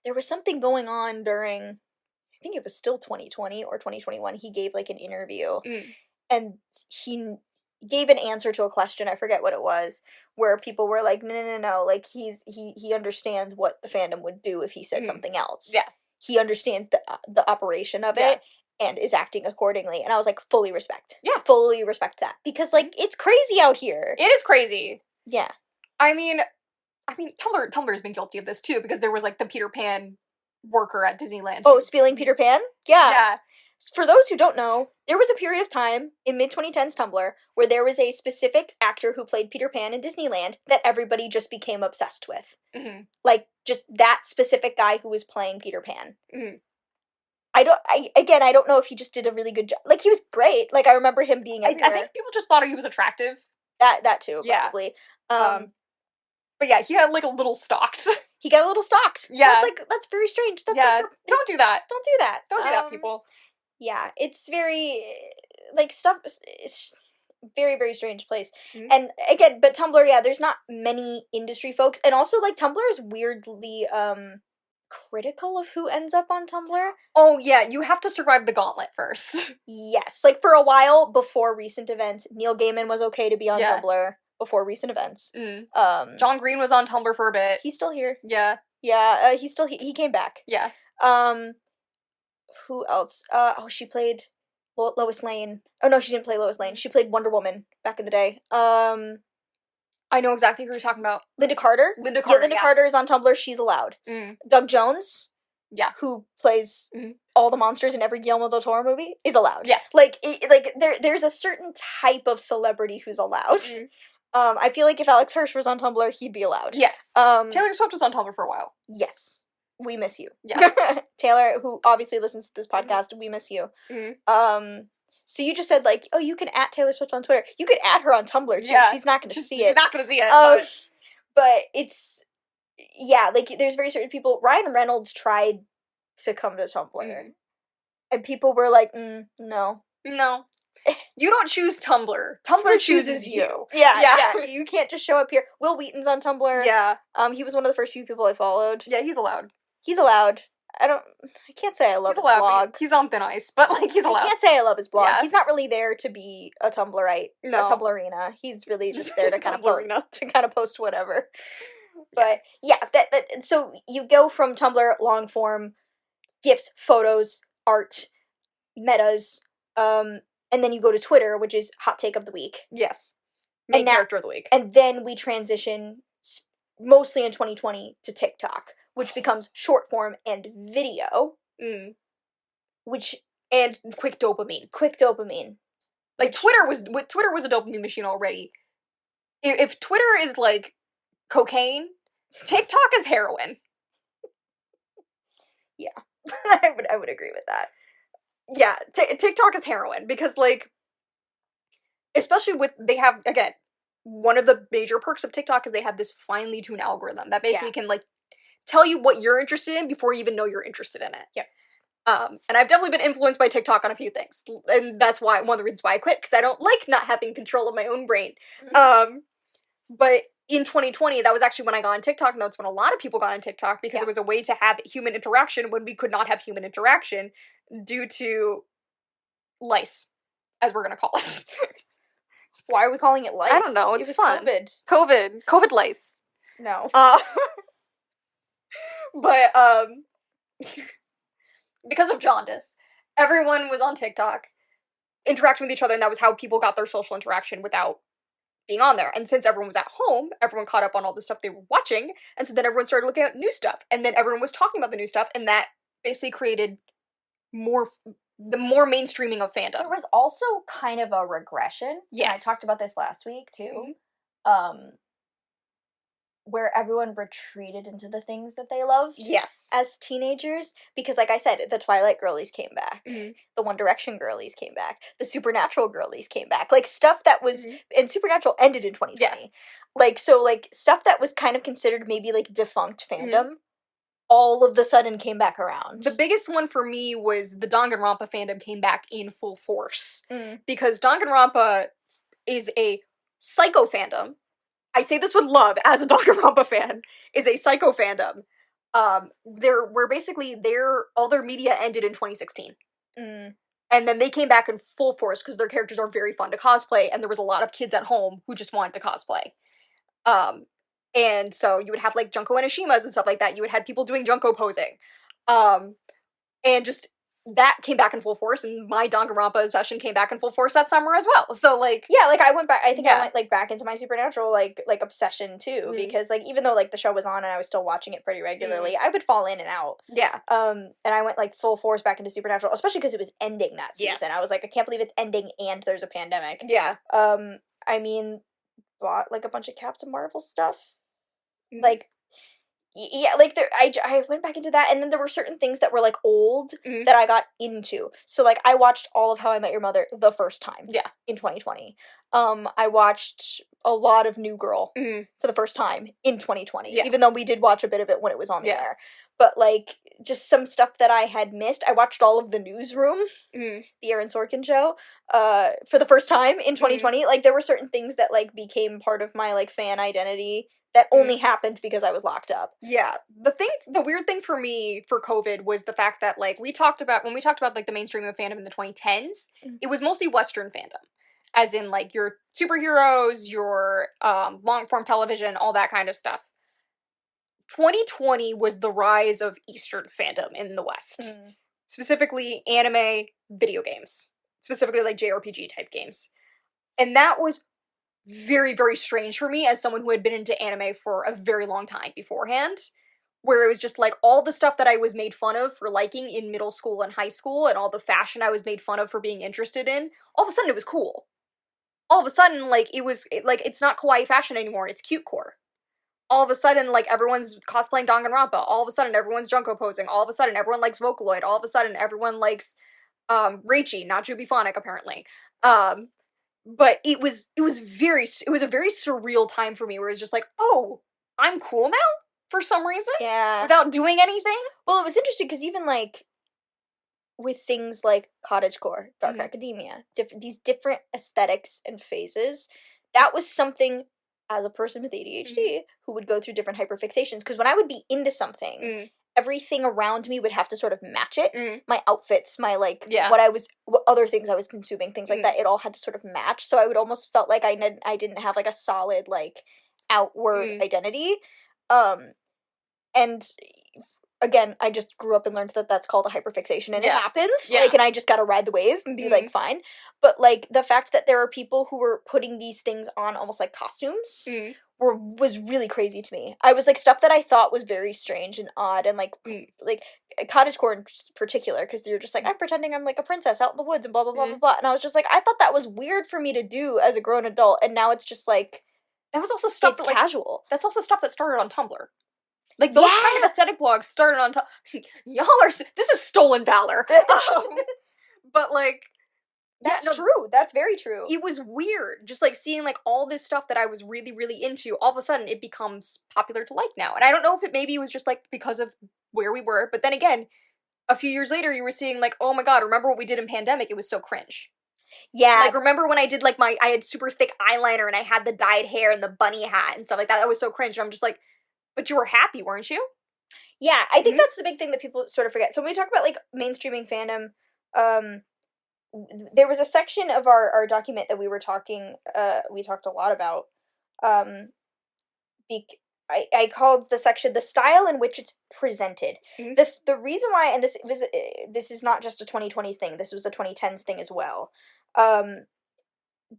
there was something going on during, I think it was still 2020 or 2021. He gave, like, an interview and he gave an answer to a question, I forget what it was, where people were like, no, like, he understands what the fandom would do if he said something else. Yeah. He understands the operation of it and is acting accordingly. And I was like, fully respect. Yeah. Fully respect that. Because, like, it's crazy out here. It is crazy. Yeah. I mean, Tumblr's been guilty of this too, because there was, like, the Peter Pan worker at Disneyland. Oh, spieling Peter Pan? Yeah. Yeah. For those who don't know, there was a period of time in mid-2010s Tumblr where there was a specific actor who played Peter Pan in Disneyland that everybody just became obsessed with. Like, just that specific guy who was playing Peter Pan. I don't know if he just did a really good job. Like, he was great. Like, I remember him being everywhere. I think people just thought he was attractive. That too, probably. But yeah, he got, like, a little stalked. He got a little stalked. Yeah. That's very strange. Don't do that. Don't do that. Don't do that, people. Yeah, it's very, like, it's very, very strange place. And, again, but Tumblr, yeah, there's not many industry folks. And also, like, Tumblr is weirdly, critical of who ends up on Tumblr. Oh, yeah, you have to survive the gauntlet first. Yes, like, for a while, before recent events, Neil Gaiman was okay to be on Tumblr before recent events. John Green was on Tumblr for a bit. He's still here. Yeah. Yeah, he came back. Yeah. Who else? She played Lois Lane. Oh, no, she didn't play Lois Lane. She played Wonder Woman back in the day. I know exactly who you're talking about. Linda Carter? Linda Carter, Linda Carter is on Tumblr. She's allowed. Doug Jones? Yeah. Who plays all the monsters in every Guillermo del Toro movie? Is allowed. Yes. Like, there's a certain type of celebrity who's allowed. I feel like if Alex Hirsch was on Tumblr, he'd be allowed. Yes. Taylor Swift was on Tumblr for a while. Yes. We miss you. Yeah. Taylor, who obviously listens to this podcast, we miss you. So you just said, like, oh, you can @ Taylor Swift on Twitter. You could @her on Tumblr, too. Yeah. She's not going to see it. She's not going to see it. But it's, yeah, like, there's very certain people. Ryan Reynolds tried to come to Tumblr. And people were like, no. No. You don't choose Tumblr. Tumblr chooses you. Yeah. You can't just show up here. Will Wheaton's on Tumblr. Yeah. He was one of the first few people I followed. Yeah, he's allowed. He's allowed. I can't say I love his blog. He's on thin ice, but, like, he's allowed. I can't say I love his blog. Yeah. He's not really there to be a Tumblrite. No. A Tumblrina. He's really just there to kind of post whatever. But, yeah, so you go from Tumblr, long form, GIFs, photos, art, metas, and then you go to Twitter, which is hot take of the week. Yes. Main character of the week. And then we transition, mostly in 2020, to TikTok, which becomes short form and video. And quick dopamine. Like, Twitter was a dopamine machine already. If Twitter is, like, cocaine, TikTok is heroin. Yeah. I would agree with that. Yeah, TikTok is heroin, because, like, especially they have, again, one of the major perks of TikTok is they have this finely tuned algorithm that basically can, like, tell you what you're interested in before you even know you're interested in it. Yep. And I've definitely been influenced by TikTok on a few things, and that's one of the reasons why I quit, because I don't like not having control of my own brain. But in 2020, that was actually when I got on TikTok, and that's when a lot of people got on TikTok, because it was a way to have human interaction when we could not have human interaction due to lice, as we're gonna call us. Why are we calling it lice? I don't know, it's fun. COVID. COVID lice. No. But, because of jaundice, everyone was on TikTok, interacting with each other, and that was how people got their social interaction without being on there. And since everyone was at home, everyone caught up on all the stuff they were watching, and so then everyone started looking at new stuff, and then everyone was talking about the new stuff, and that basically created the more mainstreaming of fandom. There was also kind of a regression. Yes. And I talked about this last week, too. where everyone retreated into the things that they loved. Yes. As teenagers, because like I said, the Twilight girlies came back, Mhm. the One Direction girlies came back, the Supernatural girlies came back, like stuff that was, and Supernatural ended in 2020. Yes. Like, so like stuff that was kind of considered maybe like defunct fandom, all of the sudden came back around. The biggest one for me was the Danganronpa fandom came back in full force. Because Danganronpa is a psycho fandom. I say this with love as a Danganronpa fan, is a psycho fandom. All their media ended in 2016. And then they came back in full force because their characters are very fun to cosplay, and there was a lot of kids at home who just wanted to cosplay. And so you would have like Junko Enishimas and stuff like that. You would have people doing Junko posing. And just that came back in full force, and my Danganronpa obsession came back in full force that summer as well. So like, yeah, like I went back. I think I went like back into my Supernatural like obsession too, because like even though like the show was on and I was still watching it pretty regularly, I would fall in and out. Yeah. And I went like full force back into Supernatural, especially because it was ending that season. Yes. I was like, I can't believe it's ending and there's a pandemic. Yeah. I mean, bought like a bunch of Captain Marvel stuff, like. Yeah, like I went back into that, and then there were certain things that were like old that I got into. So like I watched all of How I Met Your Mother the first time. Yeah. In 2020. I watched a lot of New Girl for the first time in 2020. Yeah. Even though we did watch a bit of it when it was on the air. But like just some stuff that I had missed. I watched all of The Newsroom, the Aaron Sorkin show, for the first time in 2020. Like there were certain things that like became part of my like fan identity that only happened because I was locked up. Yeah. The weird thing for me for COVID was the fact that, like, when we talked about, like, the mainstream of fandom in the 2010s, it was mostly Western fandom. As in, like, your superheroes, your, long-form television, all that kind of stuff. 2020 was the rise of Eastern fandom in the West. Specifically, anime, video games. Specifically, like, JRPG type games. And that was very, very strange for me as someone who had been into anime for a very long time beforehand, where it was just like all the stuff that I was made fun of for liking in middle school and high school, and all the fashion I was made fun of for being interested in, all of a sudden it was cool. All of a sudden, like, it's not kawaii fashion anymore, it's cute core. All of a sudden, like, everyone's cosplaying Danganronpa, all of a sudden everyone's Junko posing, all of a sudden everyone likes Vocaloid, all of a sudden everyone likes, Reichi, not Jubiphonic, apparently. But it was a very surreal time for me where it was just like, oh, I'm cool now for some reason? Yeah. Without doing anything? Well, it was interesting because even like with things like cottagecore, Dark Academia, these different aesthetics and phases, that was something as a person with ADHD who would go through different hyperfixations. Because when I would be into something, everything around me would have to sort of match it. My outfits, my like, what other things I was consuming, things like that, it all had to sort of match. So I would almost felt like I didn't have like a solid like outward identity. And again, I just grew up and learned that that's called a hyperfixation, and it happens. Like, and I just gotta ride the wave and be like, fine. But like the fact that there are people who were putting these things on almost like costumes was really crazy to me. I was like, stuff that I thought was very strange and odd, and like cottagecore in particular, because you're just like, I'm pretending I'm like a princess out in the woods and blah blah blah blah blah. And I was just like, I thought that was weird for me to do as a grown adult, and now it's just like, that was also stuff that, like, casual. That's also stuff that started on Tumblr. Like, those kind of aesthetic blogs started on y'all are, this is stolen valor. But like, that's true. That's very true. It was weird. Just like seeing like all this stuff that I was really, really into, all of a sudden it becomes popular to like now. And I don't know if it maybe was just like because of where we were, but then again, a few years later you were seeing like, oh my god, remember what we did in pandemic? It was so cringe. Yeah. Like, remember when I did like I had super thick eyeliner and I had the dyed hair and the bunny hat and stuff like that? That was so cringe. And I'm just like, but you were happy, weren't you? Yeah, I think that's the big thing that people sort of forget. So when we talk about like mainstreaming fandom, there was a section of our document that we talked a lot about. I called the section the style in which it's presented. The reason why, and this is not just a 2020s thing, this was a 2010s thing as well.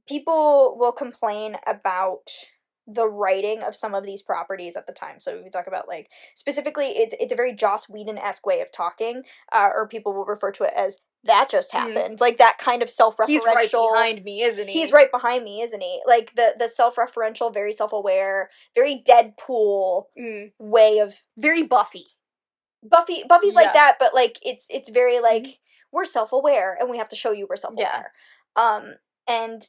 People will complain about the writing of some of these properties at the time. So we talk about, like, specifically, it's a very Joss Whedon-esque way of talking, or people will refer to it as that just happened. Like, that kind of self-referential. He's right behind me, isn't he? He's right behind me, isn't he? Like, the self-referential, very self-aware, very Deadpool way of... Very Buffy. Buffy's like that, but, like, it's very, like, we're self-aware, and we have to show you we're self-aware. And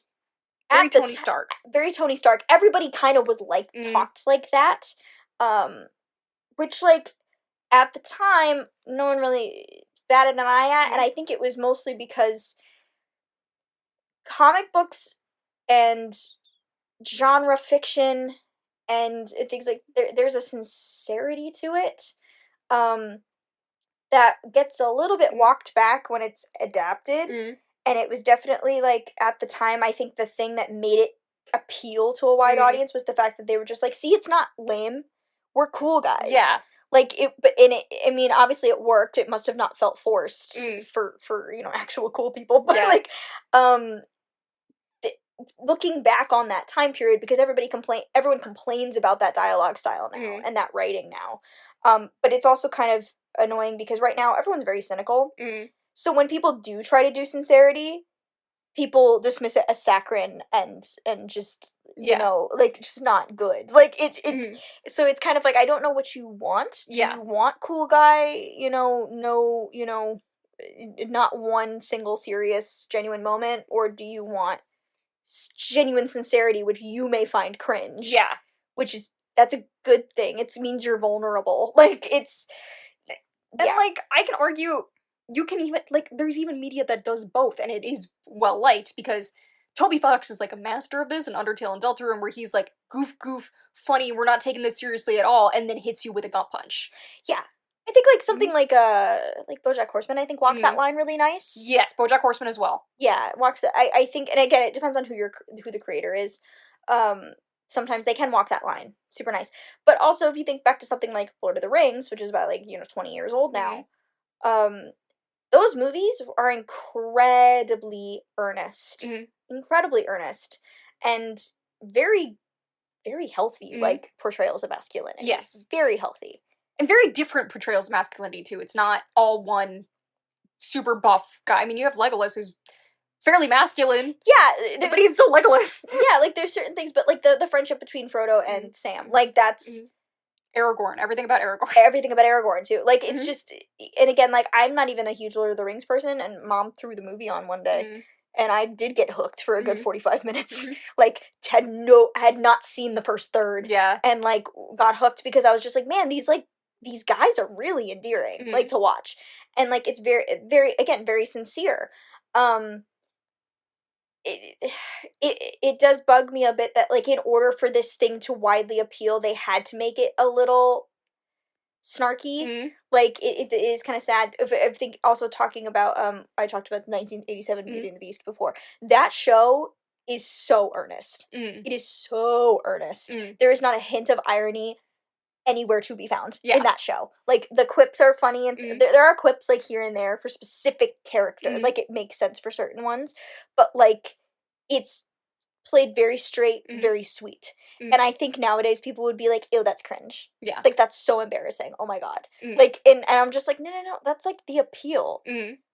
very Tony Stark. Very Tony Stark. Everybody kind of was, like, talked like that. Which, like, at the time, no one really batted an eye at, and I think it was mostly because comic books and genre fiction and things like, there's a sincerity to it, that gets a little bit walked back when it's adapted. And it was definitely, like, at the time, I think the thing that made it appeal to a wide audience was the fact that they were just like, see, it's not lame. We're cool guys. Yeah. Like, I mean, obviously it worked. It must have not felt forced for, you know, actual cool people. But, like, looking back on that time period, because everyone complains about that dialogue style now and that writing now. But it's also kind of annoying because right now everyone's very cynical. So when people do try to do sincerity, people dismiss it as saccharine and just, you know, like, just not good. Like, it's so it's kind of like, I don't know what you want. Do you want cool guy, you know, no, you know, not one single serious, genuine moment, or do you want genuine sincerity, which you may find cringe? Yeah. That's a good thing. It means you're vulnerable. Like, it's... And, like, I can argue... You can even, like, there's even media that does both, and it is well-liked, because Toby Fox is, like, a master of this in Undertale and Deltarune, where he's, like, goof, funny, we're not taking this seriously at all, and then hits you with a gut punch. Yeah. I think, like, something like BoJack Horseman, I think, walks that line really nice. Yes, BoJack Horseman as well. Yeah, walks it. I think, and again, it depends on who the creator is. Sometimes they can walk that line. Super nice. But also, if you think back to something like Lord of the Rings, which is about, like, you know, 20 years old now, those movies are incredibly earnest. Incredibly earnest. And very, very healthy, like, portrayals of masculinity. Yes. Very healthy. And very different portrayals of masculinity, too. It's not all one super buff guy. I mean, you have Legolas, who's fairly masculine. Yeah. But he's still Legolas. Yeah, like, there's certain things, but, like, the friendship between Frodo and Sam, like, that's... Aragorn. Everything about Aragorn. Everything about Aragorn, too. Like, it's just... And again, like, I'm not even a huge Lord of the Rings person, and Mom threw the movie on one day, and I did get hooked for a good 45 minutes. Like, had not seen the first third. Yeah. And, like, got hooked because I was just like, man, these guys are really endearing, like, to watch. And, like, it's very, very, again, very sincere. It does bug me a bit that, like, in order for this thing to widely appeal, they had to make it a little snarky. Like, it is kind of sad. I think also talking about, I talked about 1987 Beauty and the Beast before. That show is so earnest. It is so earnest. There is not a hint of irony anywhere to be found in that show. Like, the quips are funny, and there are quips, like, here and there for specific characters. Like, it makes sense for certain ones, but, like, it's played very straight, very sweet. And I think nowadays people would be like, ew, that's cringe. Yeah. Like, that's so embarrassing. Oh my god. Like, and I'm just like, no, that's, like, the appeal.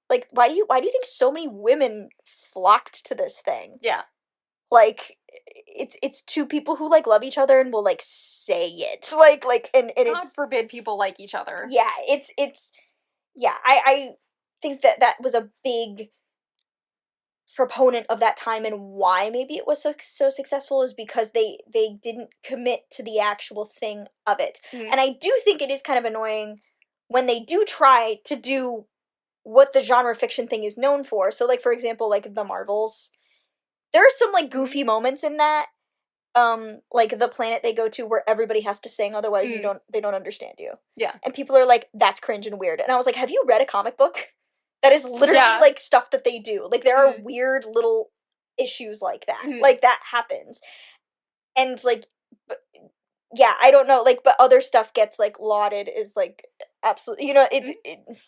Like, why do you think so many women flocked to this thing? Yeah. Like, it's two people who, like, love each other and will, like, say it. Like, and God it's... forbid people like each other. Yeah, it's... Yeah, I think that was a big proponent of that time, and why maybe it was so successful is because they didn't commit to the actual thing of it. And I do think it is kind of annoying when they do try to do what the genre fiction thing is known for. So, like, for example, like, the Marvels. There are some, like, goofy moments in that. Like, the planet they go to where everybody has to sing, otherwise they don't understand you. Yeah. And people are like, that's cringe and weird. And I was like, have you read a comic book? That is literally, like, stuff that they do. Like, there are weird little issues like that. Like, that happens. And, like, yeah, I don't know, like, but other stuff gets, like, lauded as, like, absolutely, you know, it's,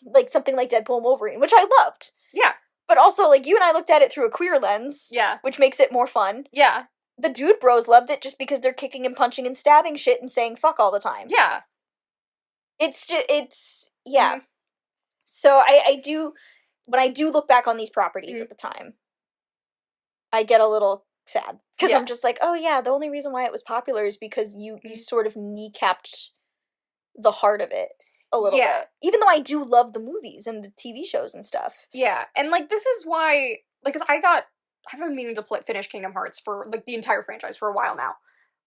like, something like Deadpool and Wolverine, which I loved. Yeah. But also, like, you and I looked at it through a queer lens. Yeah. Which makes it more fun. Yeah. the dude bros loved it just because they're kicking and punching and stabbing shit and saying fuck all the time. Yeah. Yeah. Mm-hmm. So I do, when I do look back on these properties at the time, I get a little sad. Because I'm just like, oh yeah, the only reason why it was popular is because you sort of kneecapped the heart of it a little bit. Even though I do love the movies and the TV shows and stuff. Yeah, and, like, this is why, like, because I've been meaning to finish Kingdom Hearts for, like, the entire franchise for a while now.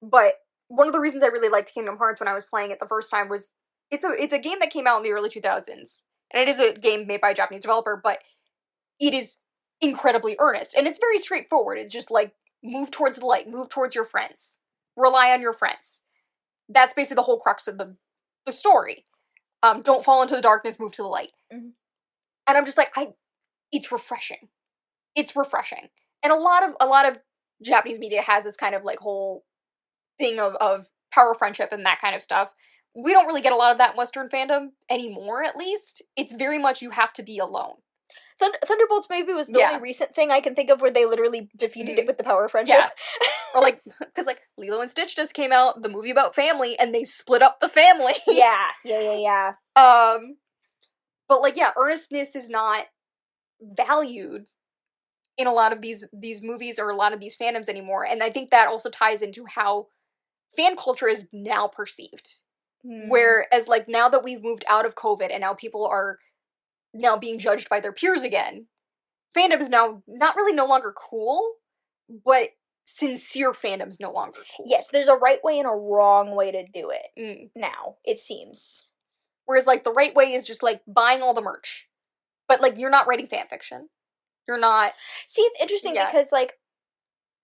But one of the reasons I really liked Kingdom Hearts when I was playing it the first time was, it's a game that came out in the early 2000s. And it is a game made by a Japanese developer, but it is incredibly earnest. And it's very straightforward. It's just, like, move towards the light, move towards your friends, rely on your friends. That's basically the whole crux of the story. Don't fall into the darkness, move to the light. Mm-hmm. And I'm just like, it's refreshing. It's refreshing. And a lot of Japanese media has this kind of, like, whole thing of power friendship and that kind of stuff. We don't really get a lot of that in Western fandom anymore, at least. It's very much you have to be alone. Thunderbolts maybe was the only recent thing I can think of where they literally defeated it with the power of friendship. Yeah. Or, like, because, like, Lilo and Stitch just came out, the movie about family, and they split up the family. Yeah. But, like, yeah, earnestness is not valued in a lot of these movies or a lot of these fandoms anymore, and I think that also ties into how fan culture is now perceived. Whereas, like, now that we've moved out of COVID and now people are now being judged by their peers again, fandom is now no longer cool, but sincere fandom's no longer cool. Yes, there's a right way and a wrong way to do it now, it seems. Whereas, like, the right way is just, like, buying all the merch. But, like, you're not writing fanfiction. You're not... See, it's interesting because, like,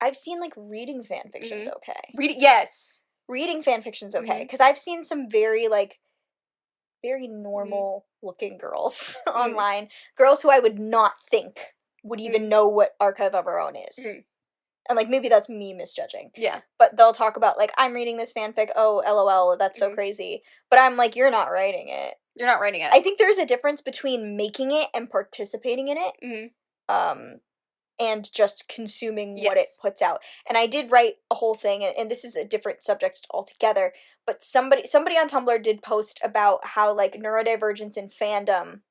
I've seen, like, reading fanfiction's okay. Yes! Reading fanfiction's okay, because I've seen some very, like, very normal-looking girls online. Girls who I would not think would even know what Archive of Our Own is. And, like, maybe that's me misjudging. Yeah. But they'll talk about, like, I'm reading this fanfic, oh, LOL, that's so crazy. But I'm like, you're not writing it. You're not writing it. I think there's a difference between making it and participating in it. And just consuming what it puts out. And I did write a whole thing, and this is a different subject altogether, but somebody on Tumblr did post about how, like, neurodivergence in fandom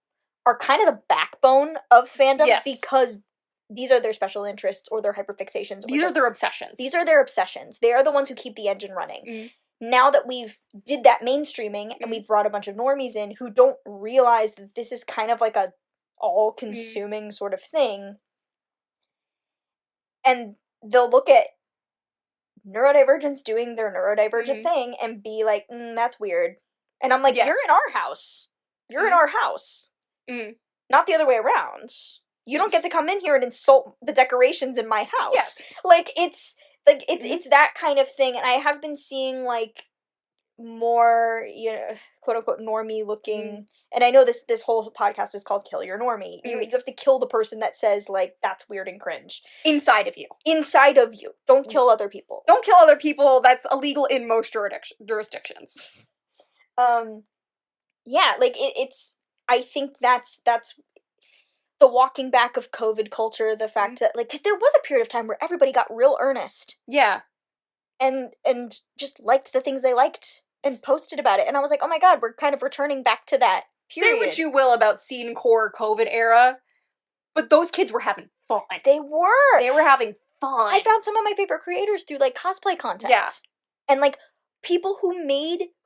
are kind of the backbone of fandom because these are their special interests or their hyperfixations. These are their obsessions. These are their obsessions. They are the ones who keep the engine running. Now that we've did that mainstreaming and we've brought a bunch of normies in who don't realize that this is kind of like a all-consuming sort of thing, and they'll look at neurodivergents doing their neurodivergent thing and be like, that's weird. And I'm like, you're in our house. You're in our house. Not the other way around. You don't get to come in here and insult the decorations in my house. Yes. Like, it's that kind of thing. And I have been seeing, like, more, you know, quote-unquote normie-looking... And I know this whole podcast is called Kill Your Normie. You have to kill the person that says, like, that's weird and cringe. Inside of you. Inside of you. Don't kill other people. Don't kill other people. That's illegal in most jurisdictions. Yeah, like, it's... I think that's the walking back of COVID culture, the fact that, like... Because there was a period of time where everybody got real earnest. Yeah. And just liked the things they liked and posted about it. And I was like, oh my god, we're kind of returning back to that period. Say what you will about scene core COVID era, but those kids were having fun. They were. They were having fun. I found some of my favorite creators through, like, cosplay content. Yeah. And, like, people who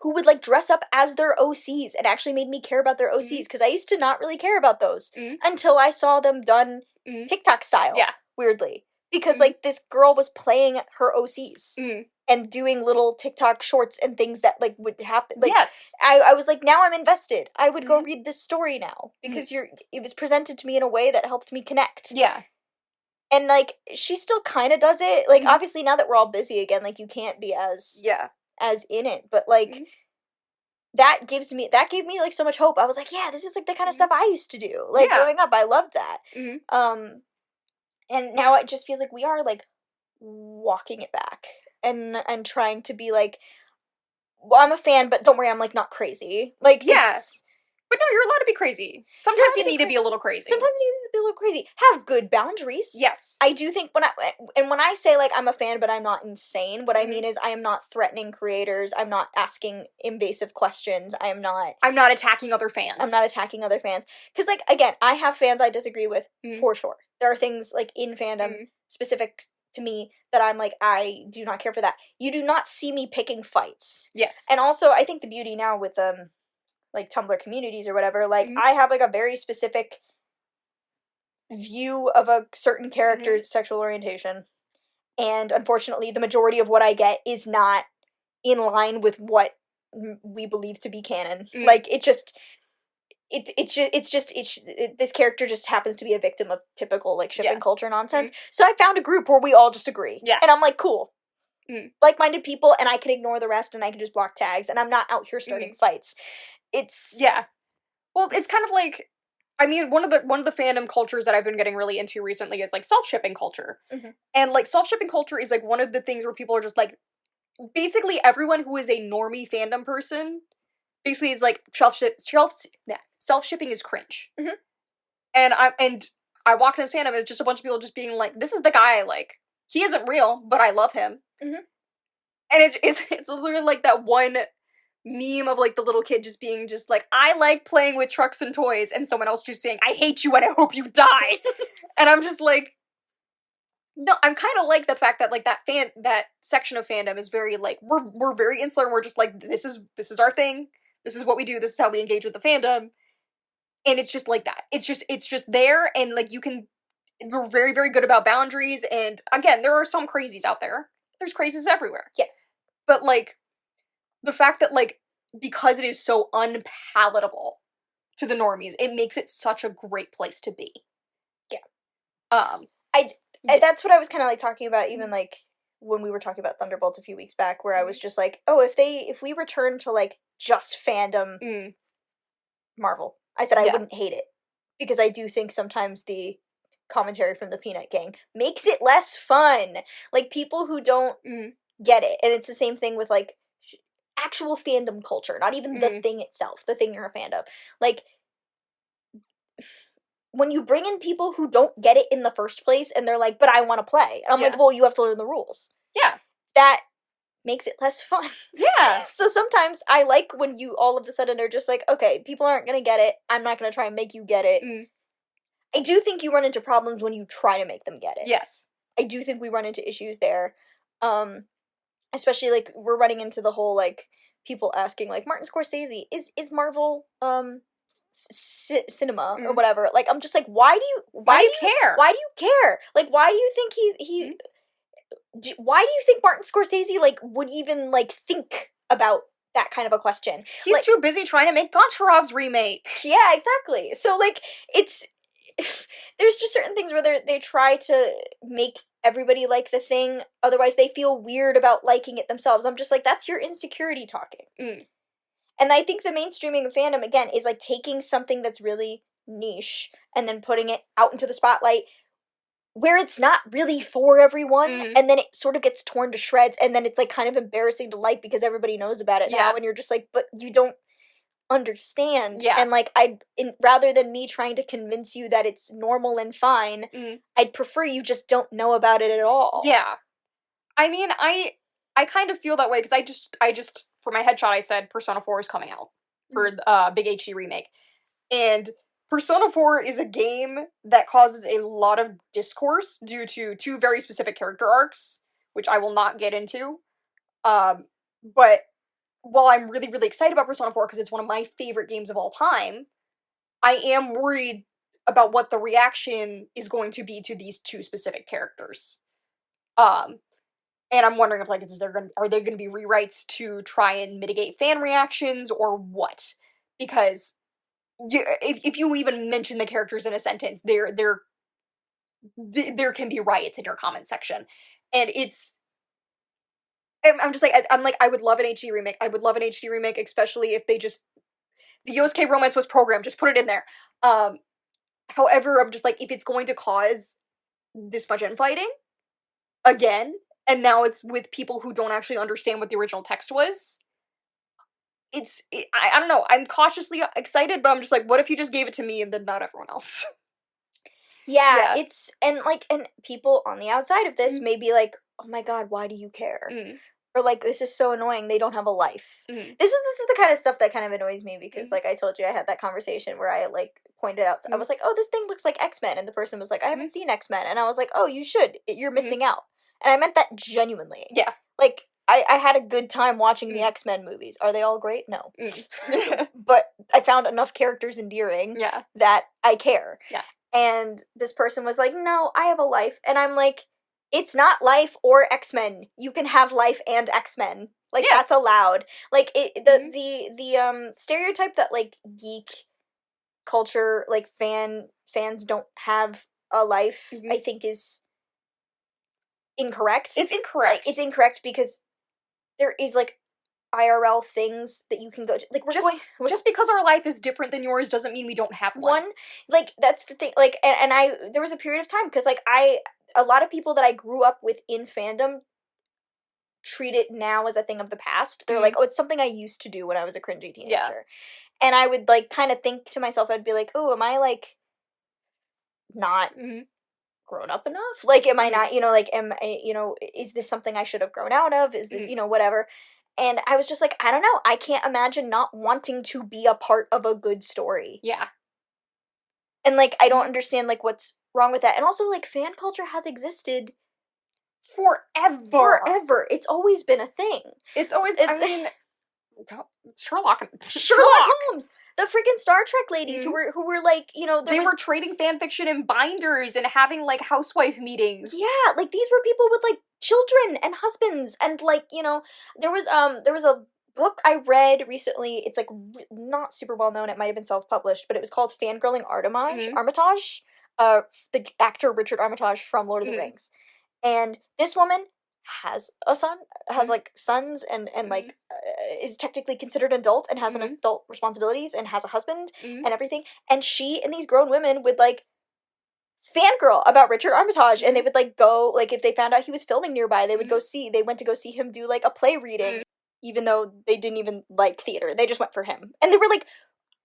would, like, dress up as their OCs and actually made me care about their OCs, because I used to not really care about those until I saw them done TikTok style. Yeah. Weirdly. Because, like, this girl was playing her OCs. And doing little TikTok shorts and things that, like, would happen. Like, yes. I was like, now I'm invested. I would go read this story now. Because it was presented to me in a way that helped me connect. Yeah. And, like, she still kind of does it. Like, obviously, now that we're all busy again, like, you can't be as in it. But, like, that gave me, like, so much hope. I was like, yeah, this is, like, the kind of stuff I used to do. Like, growing up, I loved that. And now it just feels like we are, like, walking it back. And trying to be like, well, I'm a fan, but don't worry, I'm, like, not crazy. Like, yeah. But no, you're allowed gotta be crazy. Sometimes you need to be a little crazy. Sometimes you need to be a little crazy. Have good boundaries. Yes. I do think when I say, like, I'm a fan but I'm not insane, what I mean is I am not threatening creators, I'm not asking invasive questions, I'm not attacking other fans. Because, like, again, I have fans I disagree with, for sure. There are things, like, in fandom, specific to me, that I'm like, I do not care for that. You do not see me picking fights. Yes. And also, I think the beauty now with, like, Tumblr communities or whatever, like, I have, like, a very specific view of a certain character's sexual orientation, and unfortunately, the majority of what I get is not in line with what we believe to be canon. Like, this character just happens to be a victim of typical, like, shipping culture nonsense. So I found a group where we all just agree. Yeah. And I'm like, cool. Like-minded people, and I can ignore the rest, and I can just block tags, and I'm not out here starting fights. It's... Yeah. Well, it's kind of like, I mean, one of the fandom cultures that I've been getting really into recently is, like, self-shipping culture. And, like, self-shipping culture is, like, one of the things where people are just, like, basically everyone who is a normie fandom person basically is, like, self-shipping is cringe. And I walked in this fandom, it's just a bunch of people just being like, this is the guy I like. He isn't real, but I love him. And it's literally like that one meme of, like, the little kid just being just like, I like playing with trucks and toys, and someone else just saying, I hate you and I hope you die. And I'm just like, no, I'm kind of like the fact that, like, that section of fandom is very, like, we're very insular, and we're just like, this is our thing, this is what we do, this is how we engage with the fandom, and it's just like that. It's just there, and, like, we're very, very good about boundaries, and again, there are some crazies out there. There's crazies everywhere. Yeah. But, like, the fact that, like, because it is so unpalatable to the normies, it makes it such a great place to be. Yeah. That's what I was kind of, like, talking about, even, like, when we were talking about Thunderbolt a few weeks back, where I was just like, oh, if we return to, like, just fandom Marvel, I said I wouldn't hate it. Because I do think sometimes the commentary from the Peanut Gang makes it less fun. Like, people who don't get it, and it's the same thing with, like, actual fandom culture, not even the thing itself, the thing you're a fan of. Like, when you bring in people who don't get it in the first place, and they're like, but I want to play. And I'm like, well, you have to learn the rules. Yeah. That makes it less fun. Yeah. So sometimes I like when you all of a sudden are just like, okay, people aren't going to get it. I'm not going to try and make you get it. I do think you run into problems when you try to make them get it. Yes. I do think we run into issues there. Especially, like, we're running into the whole, like, people asking, like, Martin Scorsese, is Marvel, cinema, or whatever. Like, I'm just like, why do you care? Why do you care? Like, why do you think why do you think Martin Scorsese, like, would even, like, think about that kind of a question? He's, like, too busy trying to make Goncharov's remake. Yeah, exactly. So, like, it's... there's just certain things where they try to make everybody like the thing, otherwise they feel weird about liking it themselves. I'm just like, that's your insecurity talking. And I think the mainstreaming of fandom, again, is, like, taking something that's really niche and then putting it out into the spotlight where it's not really for everyone, and then it sort of gets torn to shreds, and then it's, like, kind of embarrassing to like because everybody knows about it now, and you're just like, but you don't understand. And, like, rather than me trying to convince you that it's normal and fine, I'd prefer you just don't know about it at all. Yeah. I mean, I kind of feel that way, because I just for my headshot I said Persona 4 is coming out for Big HD remake, and Persona 4 is a game that causes a lot of discourse due to two very specific character arcs, which I will not get into. But while I'm really, really excited about Persona 4 because it's one of my favorite games of all time, I am worried about what the reaction is going to be to these two specific characters. And I'm wondering if, like, are there going to be rewrites to try and mitigate fan reactions, or what? Because if you even mention the characters in a sentence, there can be riots in your comment section, and I'm just like, I would love an HD remake. I would love an HD remake, especially if they just, the Yosuke romance was programmed, just put it in there. However, I'm just like, if it's going to cause this much infighting, again, and now it's with people who don't actually understand what the original text was, I don't know, I'm cautiously excited, but I'm just like, what if you just gave it to me and then not everyone else? Yeah, it's, and people on the outside of this may be like, oh my god, why do you care? Or like, this is so annoying, they don't have a life. This is the kind of stuff that kind of annoys me, because like I told you, I had that conversation where I like pointed out, I was like, oh, this thing looks like X-Men, and the person was like, I haven't seen X-Men, and I was like, oh, you should, you're missing out. And I meant that genuinely. Yeah. Like, I had a good time watching the X-Men movies. Are they all great? No. But I found enough characters endearing that I care. Yeah. And this person was like, no, I have a life. And I'm like, it's not life or X-Men. You can have life and X-Men. Like, that's allowed. Like, the stereotype that, like, geek culture, like, fans don't have a life, I think is incorrect. It's incorrect. Like, it's incorrect because there is, like, IRL things that you can go to. Like, just because our life is different than yours doesn't mean we don't have one. Like, that's the thing. Like, and there was a period of time, because, like, a lot of people that I grew up with in fandom treat it now as a thing of the past. They're like, oh, it's something I used to do when I was a cringy teenager. Yeah. And I would, like, kind of think to myself, I'd be like, oh, am I, like, not grown up enough? Like, am I not, like, am I, is this something I should have grown out of? Is this, whatever. And I was just like, I don't know. I can't imagine not wanting to be a part of a good story. Yeah. And, like, I don't understand, like, what's wrong with that. And also, like, fan culture has existed forever. It's always been a thing. Sherlock Holmes. The freaking Star Trek ladies who were like, they were trading fan fiction in binders and having, like, housewife meetings. Yeah, like, these were people with, like, children and husbands, and, like, there was a book I read recently. It's, like, not super well known. It might have been self-published, but it was called Fangirling Armitage. The actor Richard Armitage from Lord of the Rings. And this woman has a son, has like sons, and like is technically considered an adult and has an adult responsibilities and has a husband and everything. And she and these grown women would like fangirl about Richard Armitage, and they would like go, like, if they found out he was filming nearby, they would they went to go see him do like a play reading, even though they didn't even like theater. They just went for him. And they were like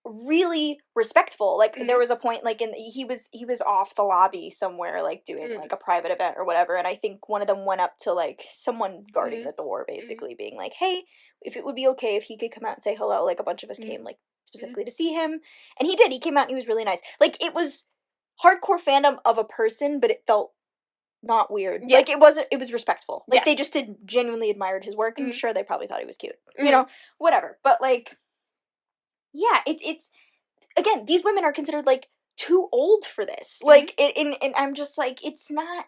really respectful. Like there was a point, like, he was off the lobby somewhere, like doing like a private event or whatever, and I think one of them went up to like someone guarding the door, basically being like, hey, if it would be okay if he could come out and say hello. Like, a bunch of us came like specifically to see him, and he did. He came out and he was really nice. Like, it was hardcore fandom of a person, but it felt not weird. Like, it was respectful. Like, they just genuinely admired his work, and I'm sure they probably thought he was cute. You know, whatever. But like, yeah, it's again, these women are considered like too old for this. Like, and I'm just like, it's not.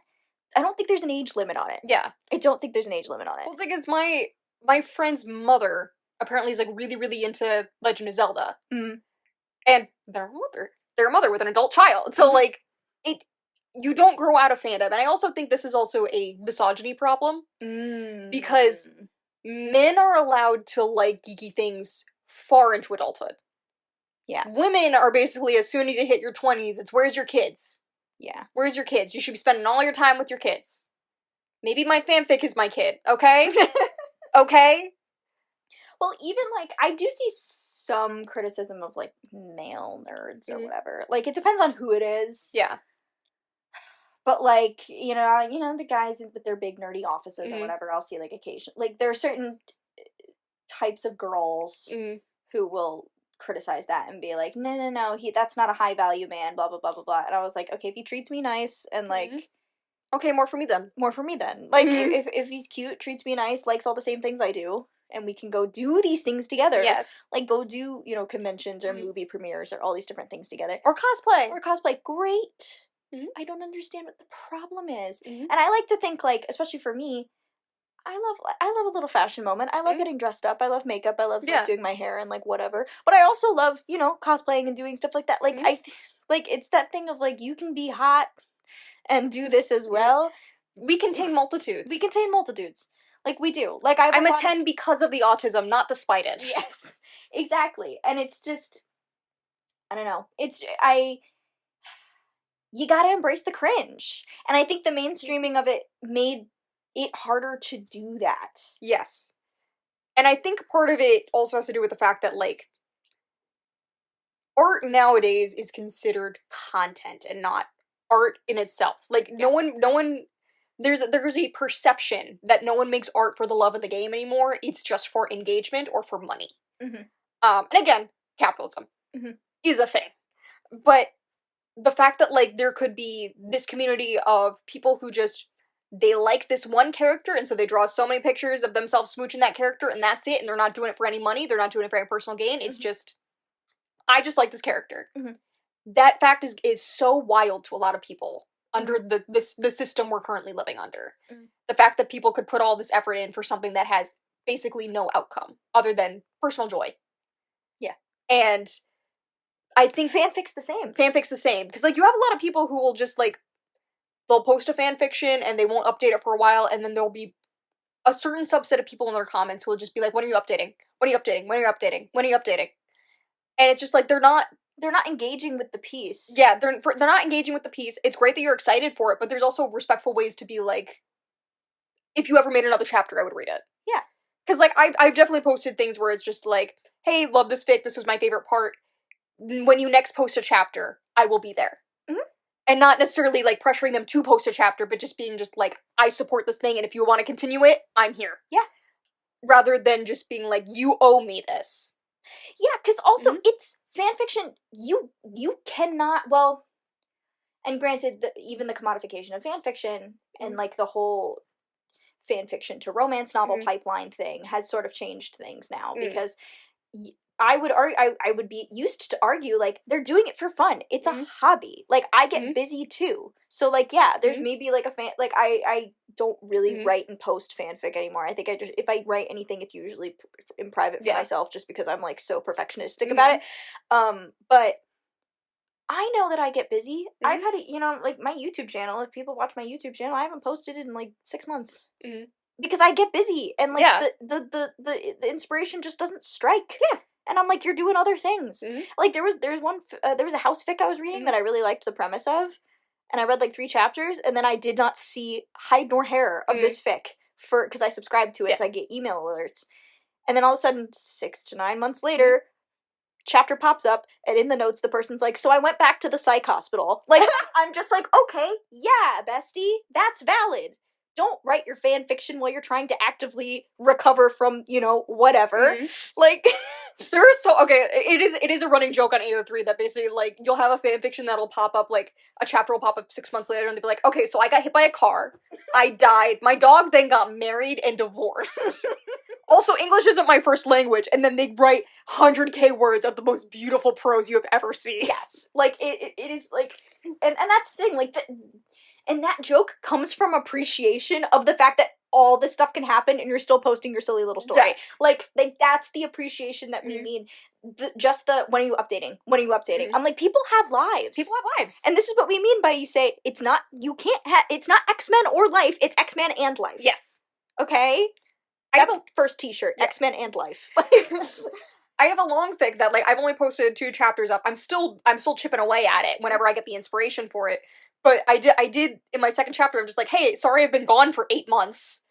I don't think there's an age limit on it. Yeah, I don't think there's an age limit on it. Well, the thing is, my friend's mother apparently is like really, really into Legend of Zelda, and their mother with an adult child. So like, you don't grow out of fandom. And I also think this is also a misogyny problem because men are allowed to like geeky things far into adulthood. Yeah. Women are basically, as soon as you hit your 20s, it's where's your kids? Yeah. Where's your kids? You should be spending all your time with your kids. Maybe my fanfic is my kid, okay? Okay? Well, even, like, I do see some criticism of, like, male nerds or whatever. Like, it depends on who it is. Yeah. But, like, you know, the guys with their big nerdy offices or whatever, I'll see, like, occasion. Like, there are certain types of girls who will criticize that and be like, no, that's not a high value man, blah blah blah blah blah. And I was like, okay, if he treats me nice and like, okay, more for me then. Like, if he's cute, treats me nice, likes all the same things I do, and we can go do these things together. Yes. Like, go do, conventions or movie premieres or all these different things together. Or cosplay. Great. I don't understand what the problem is. And I like to think, like, especially for me, I love a little fashion moment. I love getting dressed up. I love makeup. I love like, doing my hair and like whatever. But I also love, cosplaying and doing stuff like that. Like like it's that thing of like, you can be hot and do this as well. We contain multitudes. Like, we do. Like, I'm a 10 because of the autism, not despite it. Yes, exactly. And it's just, I don't know. You gotta embrace the cringe. And I think the mainstreaming of it made it harder to do that. Yes. And I think part of it also has to do with the fact that, like, art nowadays is considered content and not art in itself. Like, no one, there's a perception that no one makes art for the love of the game anymore. It's just for engagement or for money. Mm-hmm. And again, capitalism is a thing. But the fact that, like, there could be this community of people who just, they like this one character, and so they draw so many pictures of themselves smooching that character, and that's it, and they're not doing it for any money, they're not doing it for any personal gain, it's just, I just like this character. That fact is so wild to a lot of people under the system we're currently living under. The fact that people could put all this effort in for something that has basically no outcome, other than personal joy. Yeah. And I think fanfic's the same. Fanfic's the same. Because, like, you have a lot of people who will just, like, they'll post a fanfiction and they won't update it for a while, and then there'll be a certain subset of people in their comments who will just be like, when are you updating? When are you updating? When are you updating? When are you updating? And it's just like, they're not engaging with the piece. Yeah, they're not engaging with the piece. It's great that you're excited for it, but there's also respectful ways to be like, if you ever made another chapter, I would read it. Yeah. Because, like, I've definitely posted things where it's just like, hey, love this fic, this was my favorite part. When you next post a chapter, I will be there. And not necessarily, like, pressuring them to post a chapter, but just being just like, I support this thing, and if you want to continue it, I'm here. Yeah. Rather than just being like, you owe me this. Yeah, because also, it's fanfiction, you cannot, well, and granted, even the commodification of fanfiction, and, like, the whole fanfiction to romance novel pipeline thing has sort of changed things now, because I would be used to argue, like, they're doing it for fun. It's a hobby. Like, I get busy too. So, like, yeah, there's maybe, like, I don't really write and post fanfic anymore. I think if I write anything, it's usually in private for myself, just because I'm, like, so perfectionistic about it. But I know that I get busy. I've had like, my YouTube channel, if people watch my YouTube channel, I haven't posted in, like, 6 months. Because I get busy, and, like, the inspiration just doesn't strike. Yeah. And I'm like, you're doing other things. Like, there was a house fic I was reading that I really liked the premise of, and I read, like, 3 chapters, and then I did not see hide nor hair of this fic because I subscribed to it, so I get email alerts. And then all of a sudden, 6 to 9 months later, chapter pops up, and in the notes, the person's like, so I went back to the psych hospital. Like, I'm just like, okay, yeah, bestie, that's valid. Don't write your fan fiction while you're trying to actively recover from, whatever. Like, it is a running joke on AO3 that basically, like, you'll have a fan fiction that'll pop up, like, a chapter will pop up 6 months later, and they'll be like, okay, so I got hit by a car, I died, my dog then got married and divorced. Also, English isn't my first language, and then they write 100k words of the most beautiful prose you have ever seen. Yes. Like, it is, like, and that's the thing, like, and that joke comes from appreciation of the fact that all this stuff can happen and you're still posting your silly little story. Yeah. Like, that's the appreciation that we mean. When are you updating? When are you updating? I'm like, people have lives. People have lives. And this is what we mean by, you say, it's not X-Men or life, it's X-Men and life. Yes. Okay? That's the first t-shirt, X-Men and life. I have a long fic that, like, I've only posted 2 chapters up. I'm still chipping away at it whenever I get the inspiration for it. But I did, in my second chapter, I'm just like, hey, sorry I've been gone for 8 months.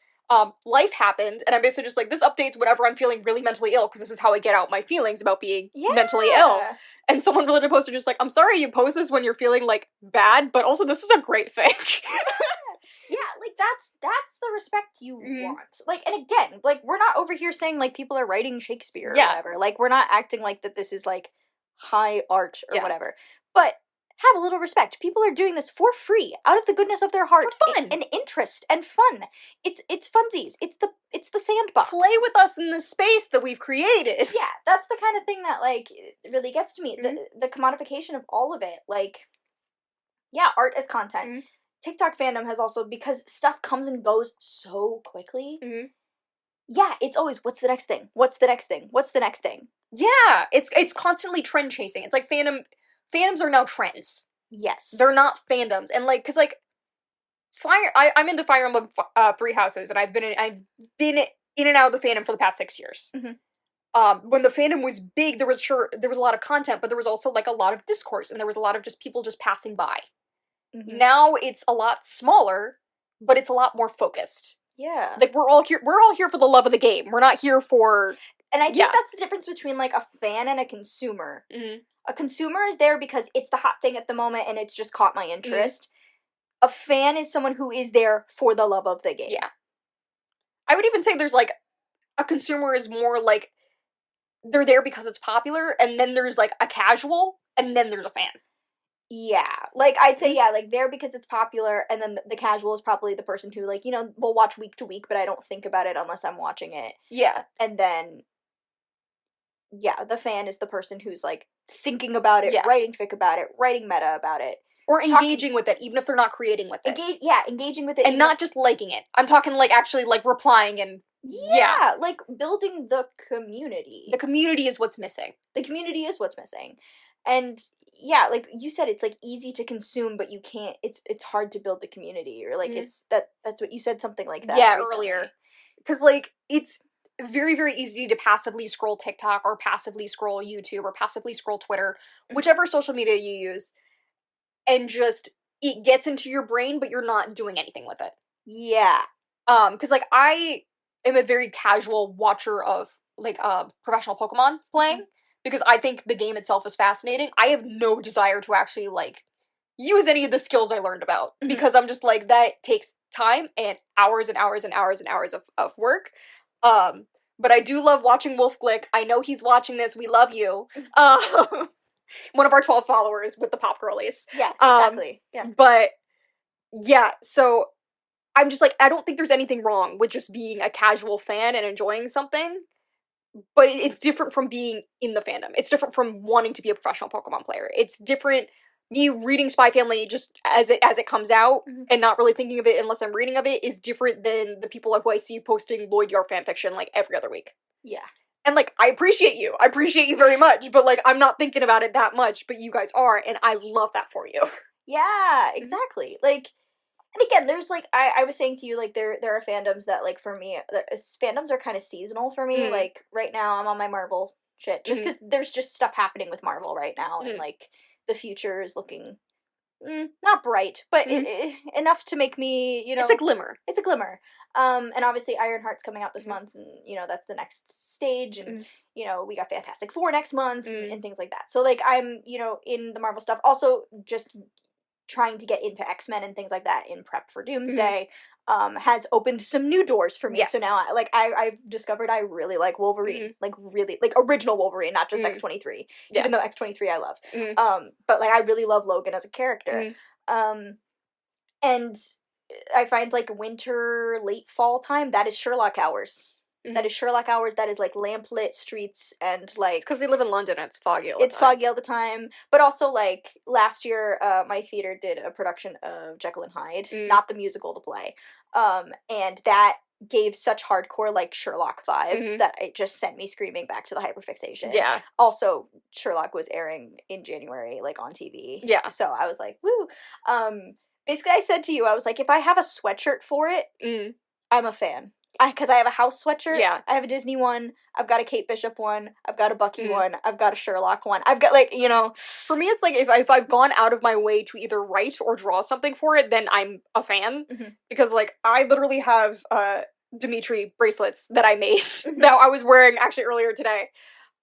Life happened, and I'm basically just like, this updates whenever I'm feeling really mentally ill, because this is how I get out my feelings about being mentally ill. And someone really posted just like, I'm sorry you post this when you're feeling, like, bad, but also this is a great fic. Yeah, like, that's the respect you want. Like, and again, like, we're not over here saying, like, people are writing Shakespeare or whatever. Like, we're not acting like that this is, like, high art or whatever. But have a little respect. People are doing this for free, out of the goodness of their heart, for fun and interest and fun. It's funsies. It's the sandbox. Play with us in the space that we've created. Yeah, that's the kind of thing that, like, really gets to me. The commodification of all of it. Like, yeah, art as content. TikTok fandom has also, because stuff comes and goes so quickly. Yeah, it's always, what's the next thing? What's the next thing? What's the next thing? Yeah, it's constantly trend chasing. It's like fandoms are now trends. Yes. They're not fandoms. And, like, cause, like, I'm into Fire Emblem 3 Houses, and I've been in and out of the fandom for the past 6 years. When the fandom was big, there was a lot of content, but there was also, like, a lot of discourse, and there was a lot of just people just passing by. Now it's a lot smaller, but it's a lot more focused. Yeah. Like, we're all here for the love of the game. We're not here for... And I think that's the difference between, like, a fan and a consumer. Mm-hmm. A consumer is there because it's the hot thing at the moment and it's just caught my interest. A fan is someone who is there for the love of the game. Yeah. I would even say there's, like, a consumer is more, like, they're there because it's popular, and then there's, like, a casual, and then there's a fan. Yeah. Like, I'd say, yeah, like, there because it's popular, and then the casual is probably the person who, like, you know, will watch week to week, but I don't think about it unless I'm watching it. Yeah. And then, yeah, the fan is the person who's, like, thinking about it, writing fic about it, writing meta about it. Or engaging with it, even if they're not creating with it. Engaging with it. And not just liking it. I'm talking, like, actually, like, replying and... Yeah, like, building the community. The community is what's missing. The community is what's missing. And, yeah, like, you said, it's, like, easy to consume, but you can't... It's hard to build the community. Or, like, it's... That's what you said, something like that recently. Earlier. Because, like, it's very, very easy to passively scroll TikTok, or passively scroll YouTube, or passively scroll Twitter, whichever social media you use, and just... It gets into your brain, but you're not doing anything with it. Yeah. Because, like, I... am a very casual watcher of, like, professional Pokemon playing, because I think the game itself is fascinating. I have no desire to actually, like, use any of the skills I learned about, because I'm just like, that takes time and hours and hours and hours and hours of work. But I do love watching Wolf Glick. I know he's watching this. We love you. One of our 12 followers with the Pop Girlies. Yeah, exactly. Yeah. But, yeah, so... I'm just like, I don't think there's anything wrong with just being a casual fan and enjoying something, but it's different from being in the fandom. It's different from wanting to be a professional Pokemon player. It's different, me reading Spy Family just as it comes out, and not really thinking of it unless I'm reading of it, is different than the people who I see posting Lloyd Yar fanfiction, like, every other week. Yeah. And, like, I appreciate you. I appreciate you very much, but, like, I'm not thinking about it that much, but you guys are, and I love that for you. Yeah, exactly. Like... And again, there's, like, I was saying to you, like, there are fandoms that, like, for me, fandoms are kind of seasonal for me. Like, right now, I'm on my Marvel shit, just because there's just stuff happening with Marvel right now, and, like, the future is looking, not bright, but enough to make me, you know... It's a glimmer. It's a glimmer. And obviously, Ironheart's coming out this month, and, you know, that's the next stage, and, you know, we got Fantastic Four next month, and things like that. So, like, I'm, you know, in the Marvel stuff. Also, just... trying to get into X-Men and things like that in prep for Doomsday, has opened some new doors for me. Yes. So now, I've discovered I really like Wolverine. Like, really, like, original Wolverine, not just X-23. Yeah. Even though X-23 I love. But, like, I really love Logan as a character. And I find, like, winter, late fall time, that is Sherlock hours. That is Sherlock hours, that is, like, lamplit streets, and, like... It's because they live in London and it's foggy all the time. It's foggy all the time. But also, like, last year, my theater did a production of Jekyll and Hyde. Not the musical, the play. And that gave such hardcore, like, Sherlock vibes that it just sent me screaming back to the hyperfixation. Yeah. Also, Sherlock was airing in January, like, on TV. Yeah. So I was like, woo! Basically, I said to you, I was like, if I have a sweatshirt for it, I'm a fan. Because I have a house sweatshirt. Yeah. I have a Disney one. I've got a Kate Bishop one. I've got a Bucky one. I've got a Sherlock one. I've got, like, you know... For me, it's like, if I've gone out of my way to either write or draw something for it, then I'm a fan. Because, like, I literally have, Dimitri bracelets that I made that I was wearing, actually, earlier today,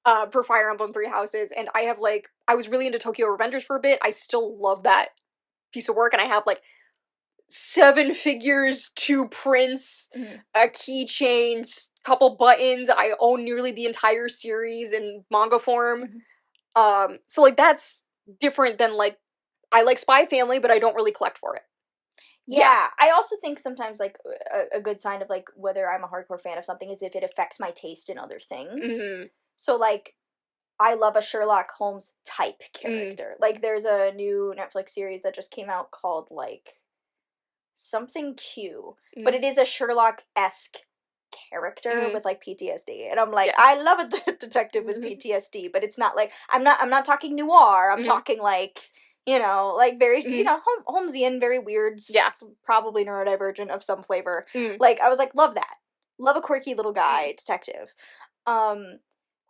for Fire Emblem 3 Houses. And I have, like... I was really into Tokyo Revengers for a bit. I still love that piece of work. And I have, like... 7 figures, 2 prints, a keychain, couple buttons. I own nearly the entire series in manga form. So, like, that's different than, like, I like Spy Family, but I don't really collect for it. Yeah. I also think sometimes, like, a good sign of, like, whether I'm a hardcore fan of something is if it affects my taste in other things. So, like, I love a Sherlock Holmes type character. Like, there's a new Netflix series that just came out called, like... something Q, but it is a Sherlock-esque character with, like, PTSD, and I'm like, I love a detective with PTSD, but it's not like, I'm not talking noir, I'm talking, like, you know, like, very, you know, Holmesian, very weird, probably neurodivergent of some flavor, like, I was like, love that, love a quirky little guy, detective,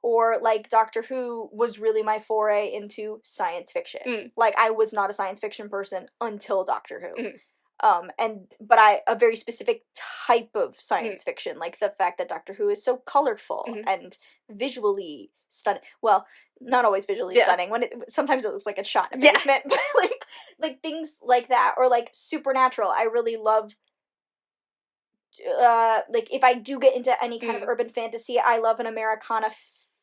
or, like, Doctor Who was really my foray into science fiction, like, I was not a science fiction person until Doctor Who, But a very specific type of science fiction, like the fact that Doctor Who is so colorful and visually stunning. Well, not always visually stunning. Sometimes it looks like it's shot in a basement, but like things like that, or like Supernatural. I really love. Like if I do get into any kind of urban fantasy, I love an Americana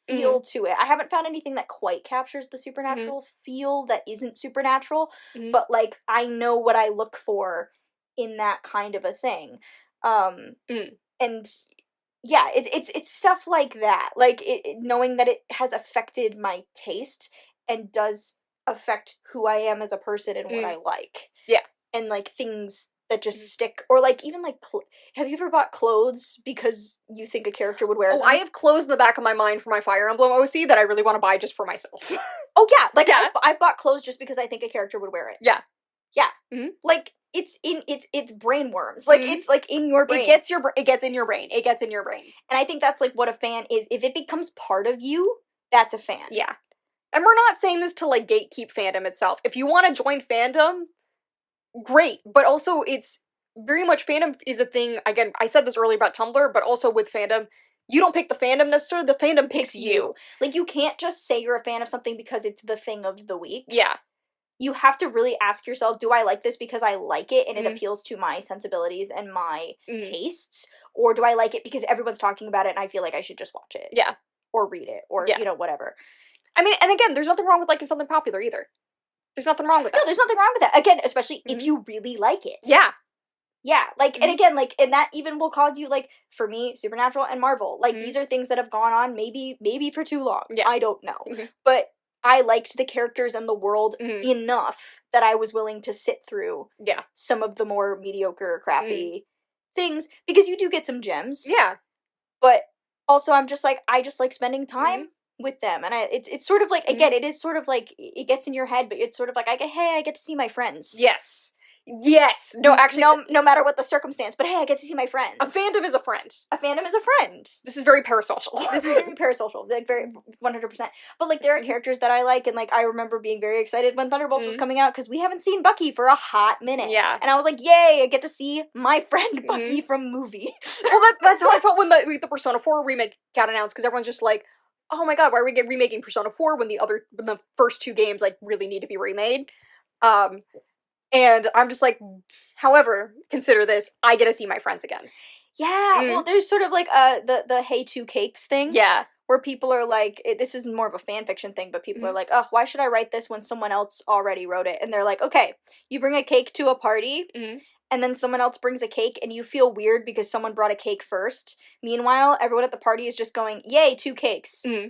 feel to it. I haven't found anything that quite captures the supernatural feel that isn't supernatural, but like I know what I look for in that kind of a thing. And yeah, it's stuff like that. Like knowing that it has affected my taste and does affect who I am as a person and what I like. Yeah. And like things that just stick, or like even like have you ever bought clothes because you think a character would wear them? I have clothes in the back of my mind for my Fire Emblem OC that I really want to buy just for myself. Oh yeah, like I've bought clothes just because I think a character would wear it. Yeah. Like it's brain worms. Like it's like in your brain. It gets in your brain. And I think that's like what a fan is. If it becomes part of you, that's a fan. Yeah. And we're not saying this to like gatekeep fandom itself. If you want to join fandom, great, but also it's very much fandom is a thing. Again, I said this earlier about Tumblr, but also with fandom, you don't pick the fandom necessarily, the fandom picks you. Like, you can't just say you're a fan of something because it's the thing of the week. Yeah. You have to really ask yourself, do I like this because I like it and it appeals to my sensibilities and my tastes? Or do I like it because everyone's talking about it and I feel like I should just watch it? Yeah. Or read it, or, you know, whatever. I mean, and again, there's nothing wrong with liking something popular either. There's nothing wrong with that. No, there's nothing wrong with that. Again, especially if you really like it. Yeah. Yeah, like, and again, like, and that even will cause you, like, for me, Supernatural and Marvel, like, these are things that have gone on maybe for too long. Yeah. I don't know. But I liked the characters and the world enough that I was willing to sit through some of the more mediocre, crappy things, because you do get some gems. Yeah. But also, I'm just like, I just like spending time with them, and it's sort of like, again, it is sort of like, it gets in your head, but it's sort of like, I get to see my friends. Yes. No, actually, no matter what the circumstance, but hey, I get to see my friends. A fandom is a friend. A fandom is a friend. This is very parasocial. Like, very 100%. But, like, there are characters that I like, and, like, I remember being very excited when Thunderbolts was coming out, because we haven't seen Bucky for a hot minute. Yeah. And I was like, yay, I get to see my friend Bucky from movie. Well, that's how I felt when the Persona 4 remake got announced, because everyone's just like, oh my god, why are we remaking Persona 4 when the first two games, like, really need to be remade? And I'm just like, however, consider this, I get to see my friends again. Yeah, well, there's sort of like the Hey Two Cakes thing. Yeah. Where people are like, this is more of a fan fiction thing, but people are like, oh, why should I write this when someone else already wrote it? And they're like, okay, you bring a cake to a party, and then someone else brings a cake, and you feel weird because someone brought a cake first. Meanwhile, everyone at the party is just going, yay, 2 cakes. Yeah,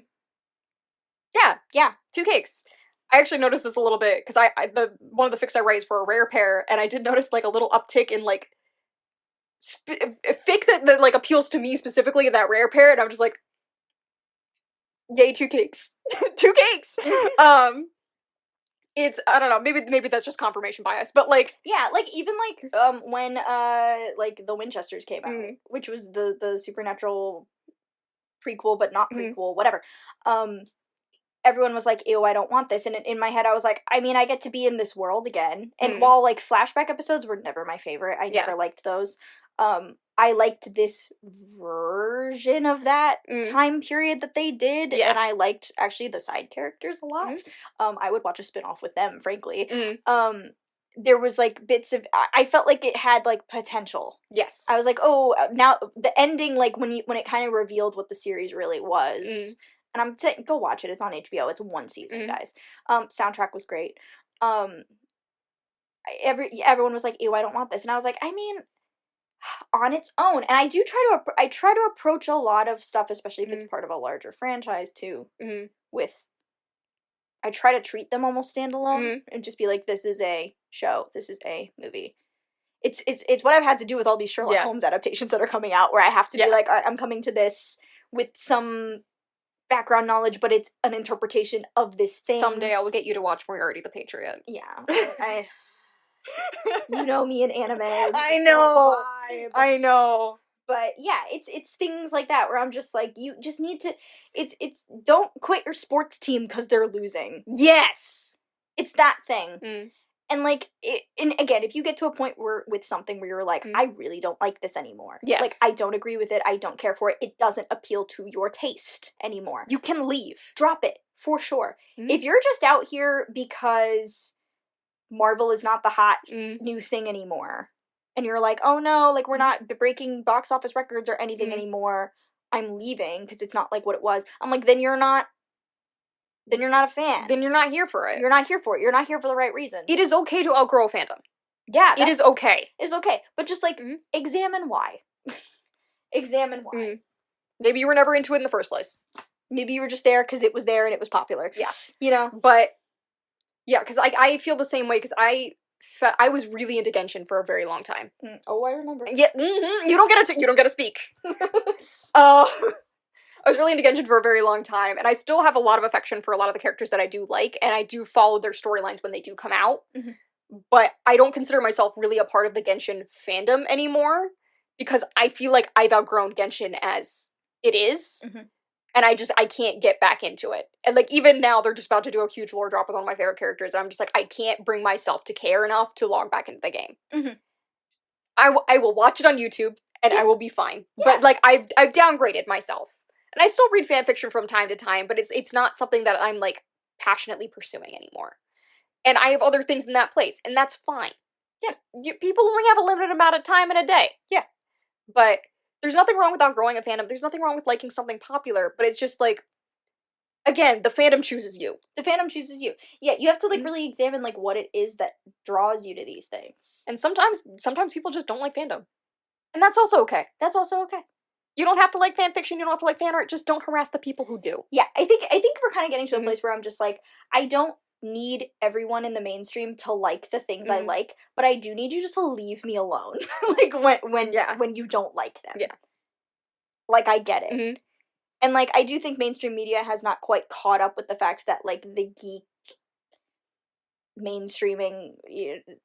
2 cakes. I actually noticed this a little bit, because one of the fics I write is for a rare pair, and I did notice, like, a little uptick in, like, fic that, like, appeals to me specifically in that rare pair, and I'm just like, yay, 2 cakes. 2 cakes! It's, I don't know, maybe that's just confirmation bias, but, like... Yeah, like, even, like, when, like, The Winchesters came out, which was the Supernatural prequel, but not prequel, whatever, everyone was like, ew, I don't want this. And in my head, I was like, I mean, I get to be in this world again. And while, like, flashback episodes were never my favorite, I never liked those, I liked this version of that time period that they did. And I liked, actually, the side characters a lot. I would watch a spinoff with them, frankly. There was, like, bits of... I felt like it had, like, potential. Yes. I was like, oh, now, the ending, like, when it kind of revealed what the series really was... And I'm saying, go watch it. It's on HBO. It's 1 season, guys. Soundtrack was great. Everyone was like, ew, I don't want this. And I was like, I mean, on its own. And I do try to approach a lot of stuff, especially if it's part of a larger franchise, too, with... I try to treat them almost standalone and just be like, this is a show. This is a movie. It's what I've had to do with all these Sherlock Holmes adaptations that are coming out, where I have to be like, I'm coming to this with some... background knowledge, but it's an interpretation of this thing. Someday I will get you to watch Moriarty the Patriot. Yeah. You know me in anime. I know. But yeah, it's things like that where I'm just like, you just need to, it's don't quit your sports team because they're losing. Yes! It's that thing. And, like, and again, if you get to a point with something where you're like, I really don't like this anymore. Yes. Like, I don't agree with it. I don't care for it. It doesn't appeal to your taste anymore. You can leave. Drop it, for sure. If you're just out here because Marvel is not the hot new thing anymore, and you're like, oh no, like, we're not breaking box office records or anything anymore, I'm leaving because it's not like what it was. I'm like, then you're not a fan. Then you're not here for it. You're not here for it. You're not here for the right reasons. It is okay to outgrow a fandom. Yeah. It is okay. It's okay. But just, like, examine why. Examine why. Maybe you were never into it in the first place. Maybe you were just there because it was there and it was popular. Yeah. You know? But, yeah, because I feel the same way, because I was really into Genshin for a very long time. Oh, I remember. Yeah, you don't get to speak. I was really into Genshin for a very long time, and I still have a lot of affection for a lot of the characters that I do like, and I do follow their storylines when they do come out, but I don't consider myself really a part of the Genshin fandom anymore, because I feel like I've outgrown Genshin as it is, and I can't get back into it. And, like, even now, they're just about to do a huge lore drop with one of my favorite characters, and I'm just like, I can't bring myself to care enough to log back into the game. I will watch it on YouTube, and I will be fine. Yeah. But, like, I've downgraded myself. And I still read fanfiction from time to time, but it's not something that I'm, like, passionately pursuing anymore. And I have other things in that place, and that's fine. Yeah, people only have a limited amount of time in a day. Yeah. But there's nothing wrong with outgrowing a fandom. There's nothing wrong with liking something popular, but it's just, like, again, the fandom chooses you. The fandom chooses you. Yeah, you have to, like, really examine, like, what it is that draws you to these things. And sometimes people just don't like fandom. And that's also okay. That's also okay. You don't have to like fanfiction, you don't have to like fan art, just don't harass the people who do. Yeah, I think we're kind of getting to a place where I'm just like, I don't need everyone in the mainstream to like the things I like, but I do need you just to leave me alone. Like, when you don't like them. Yeah. Like, I get it. And, like, I do think mainstream media has not quite caught up with the fact that, like, the geek mainstreaming,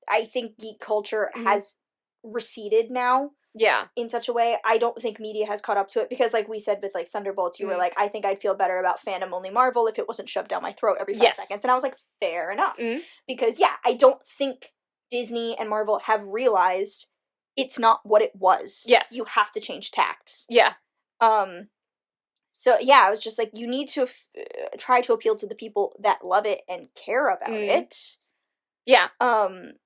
I think geek culture has receded now. Yeah. In such a way, I don't think media has caught up to it, because, like we said with, like, Thunderbolts, you were like, I think I'd feel better about fandom-only Marvel if it wasn't shoved down my throat every 5 seconds. And I was like, fair enough. Because, yeah, I don't think Disney and Marvel have realized it's not what it was. Yes. You have to change tacts. Yeah. So, yeah, I was just like, you need to try to appeal to the people that love it and care about it. Yeah. And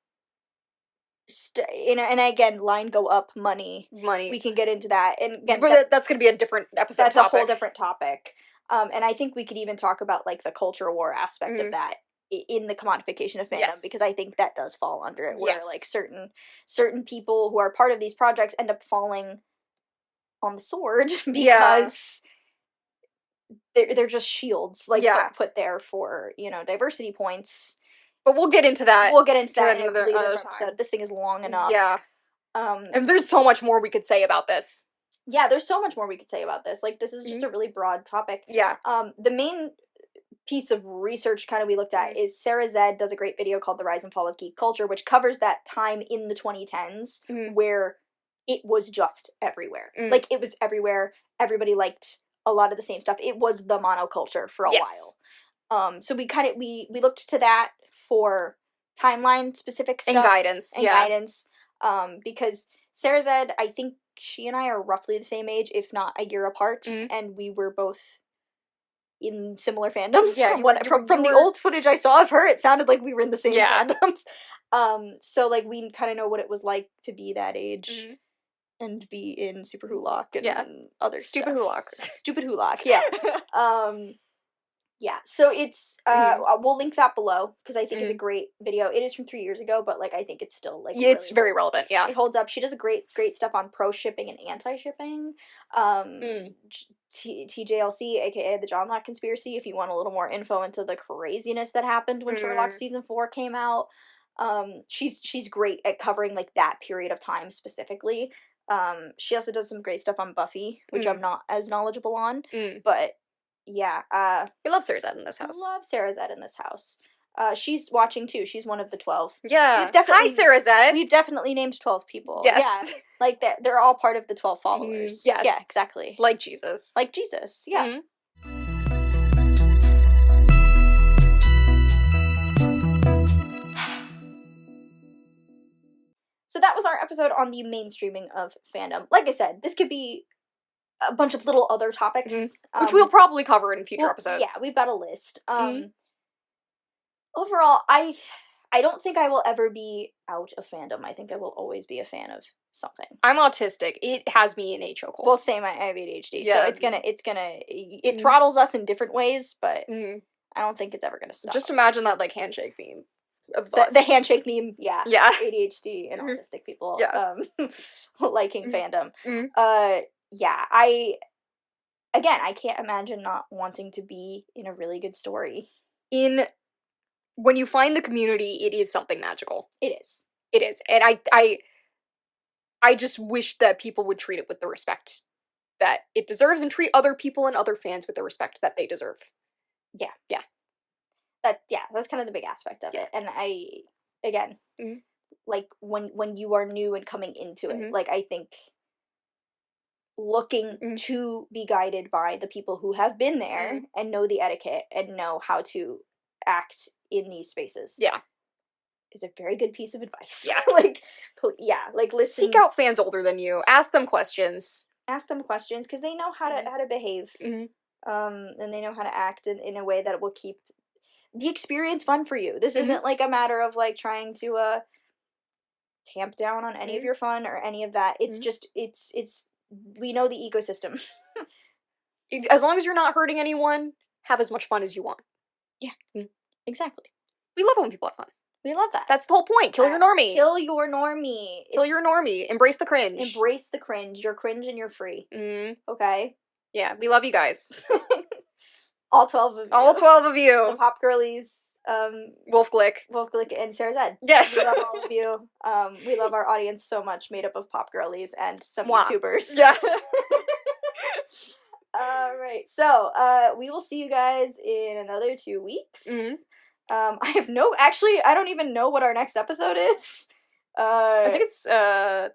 again, line go up, money. We can get into that, and again, that's going to be a different episode. That's topic. A whole different topic. And I think we could even talk about, like, the culture war aspect of that in the commodification of fandom, because I think that does fall under it, where like certain people who are part of these projects end up falling on the sword because they're just shields, like, put there for, diversity points. But we'll get into that. We'll get into that in another episode. This thing is long enough. Yeah. And there's so much more we could say about this. Yeah, there's so much more we could say about this. Like, this is just a really broad topic. Yeah. The main piece of research kind of we looked at is Sarah Zed does a great video called The Rise and Fall of Geek Culture, which covers that time in the 2010s where it was just everywhere. Like, it was everywhere. Everybody liked a lot of the same stuff. It was the monoculture for a while. So we looked to that for timeline specific stuff. And guidance. Because Sarah Zed, I think she and I are roughly the same age, if not a year apart, and we were both in similar fandoms. Yeah, from the old footage I saw of her, it sounded like we were in the same fandoms. So, like, we kind of know what it was like to be that age and be in Super Hulock and other Stupid stuff. Hulock. Stupid Hulock, yeah. Yeah, so it's, we'll link that below, because I think it's a great video. It is from 3 years ago, but, like, I think it's still, like, it's really very relevant, yeah. It holds up. She does great stuff on pro-shipping and anti-shipping. TJLC, aka the John Locke Conspiracy, if you want a little more info into the craziness that happened when Sherlock Season 4 came out. She's great at covering, like, that period of time specifically. She also does some great stuff on Buffy, which I'm not as knowledgeable on, but... Yeah, we love Sarah Zed in this house. Love Sarah Zed in this house. She's watching too. She's one of the 12. Yeah. Hi, Sarah Zed. We've definitely named 12 people. Yes. Yeah. Like, they're all part of the 12 followers. Yes. Yeah, exactly. Like Jesus. Like Jesus, yeah. that was our episode on the mainstreaming of fandom. Like I said, this could be a bunch of little other topics. Which we'll probably cover in future episodes. Yeah, we've got a list. Overall, I don't think I will ever be out of fandom. I think I will always be a fan of something. I'm autistic. It has me in a chokehold. Well, same. I have ADHD, so it throttles us in different ways, but I don't think it's ever gonna stop. Just imagine that, like, handshake meme. The handshake meme, yeah. ADHD and Mhm. autistic people Yeah. liking fandom. Yeah, I can't imagine not wanting to be in a really good story. When you find the community, it is something magical. It is. It is. And I just wish that people would treat it with the respect that it deserves and treat other people and other fans with the respect that they deserve. Yeah. Yeah. That's kind of the big aspect of it. And like when you are new and coming into it, like I think looking to be guided by the people who have been there and know the etiquette and know how to act in these spaces. Yeah. Is a very good piece of advice. Yeah. like listen. Seek out fans older than you. Ask them questions. Ask them questions because they know how to behave. And they know how to act in a way that will keep the experience fun for you. This isn't like a matter of like trying to tamp down on any of your fun or any of that. It's just it's we know the ecosystem. As long as you're not hurting anyone, have as much fun as you want. Yeah. Exactly. We love it when people have fun. We love that. That's the whole point. Kill your normie. Kill your normie. Kill your normie. Embrace the cringe. Embrace the cringe. You're cringe and you're free. Okay? Yeah, we love you guys. All 12 of you. All 12 of you. The Pop Girlies. Wolf Glick, and Sarah's Ed. Yes. We love all of you. We love our audience so much, made up of Pop Girlies and some YouTubers. Yeah. Alright, so we will see you guys in another 2 weeks. I don't even know what our next episode is. I think it's let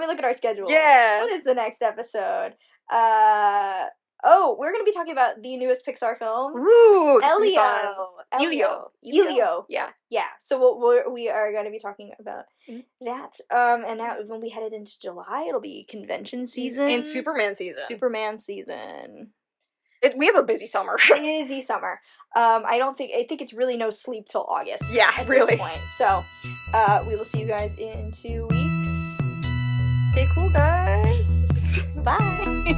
me look at our schedule. Yeah. What is the next episode? We're gonna be talking about the newest Pixar film. Ooh, Elio. Yeah. Yeah. So we are going to be talking about that. And now when we headed into July, it'll be convention season and Superman season. We have a busy summer. I think it's really no sleep till August. Yeah, at really. This point. So, we will see you guys in 2 weeks. Stay cool, guys. Bye.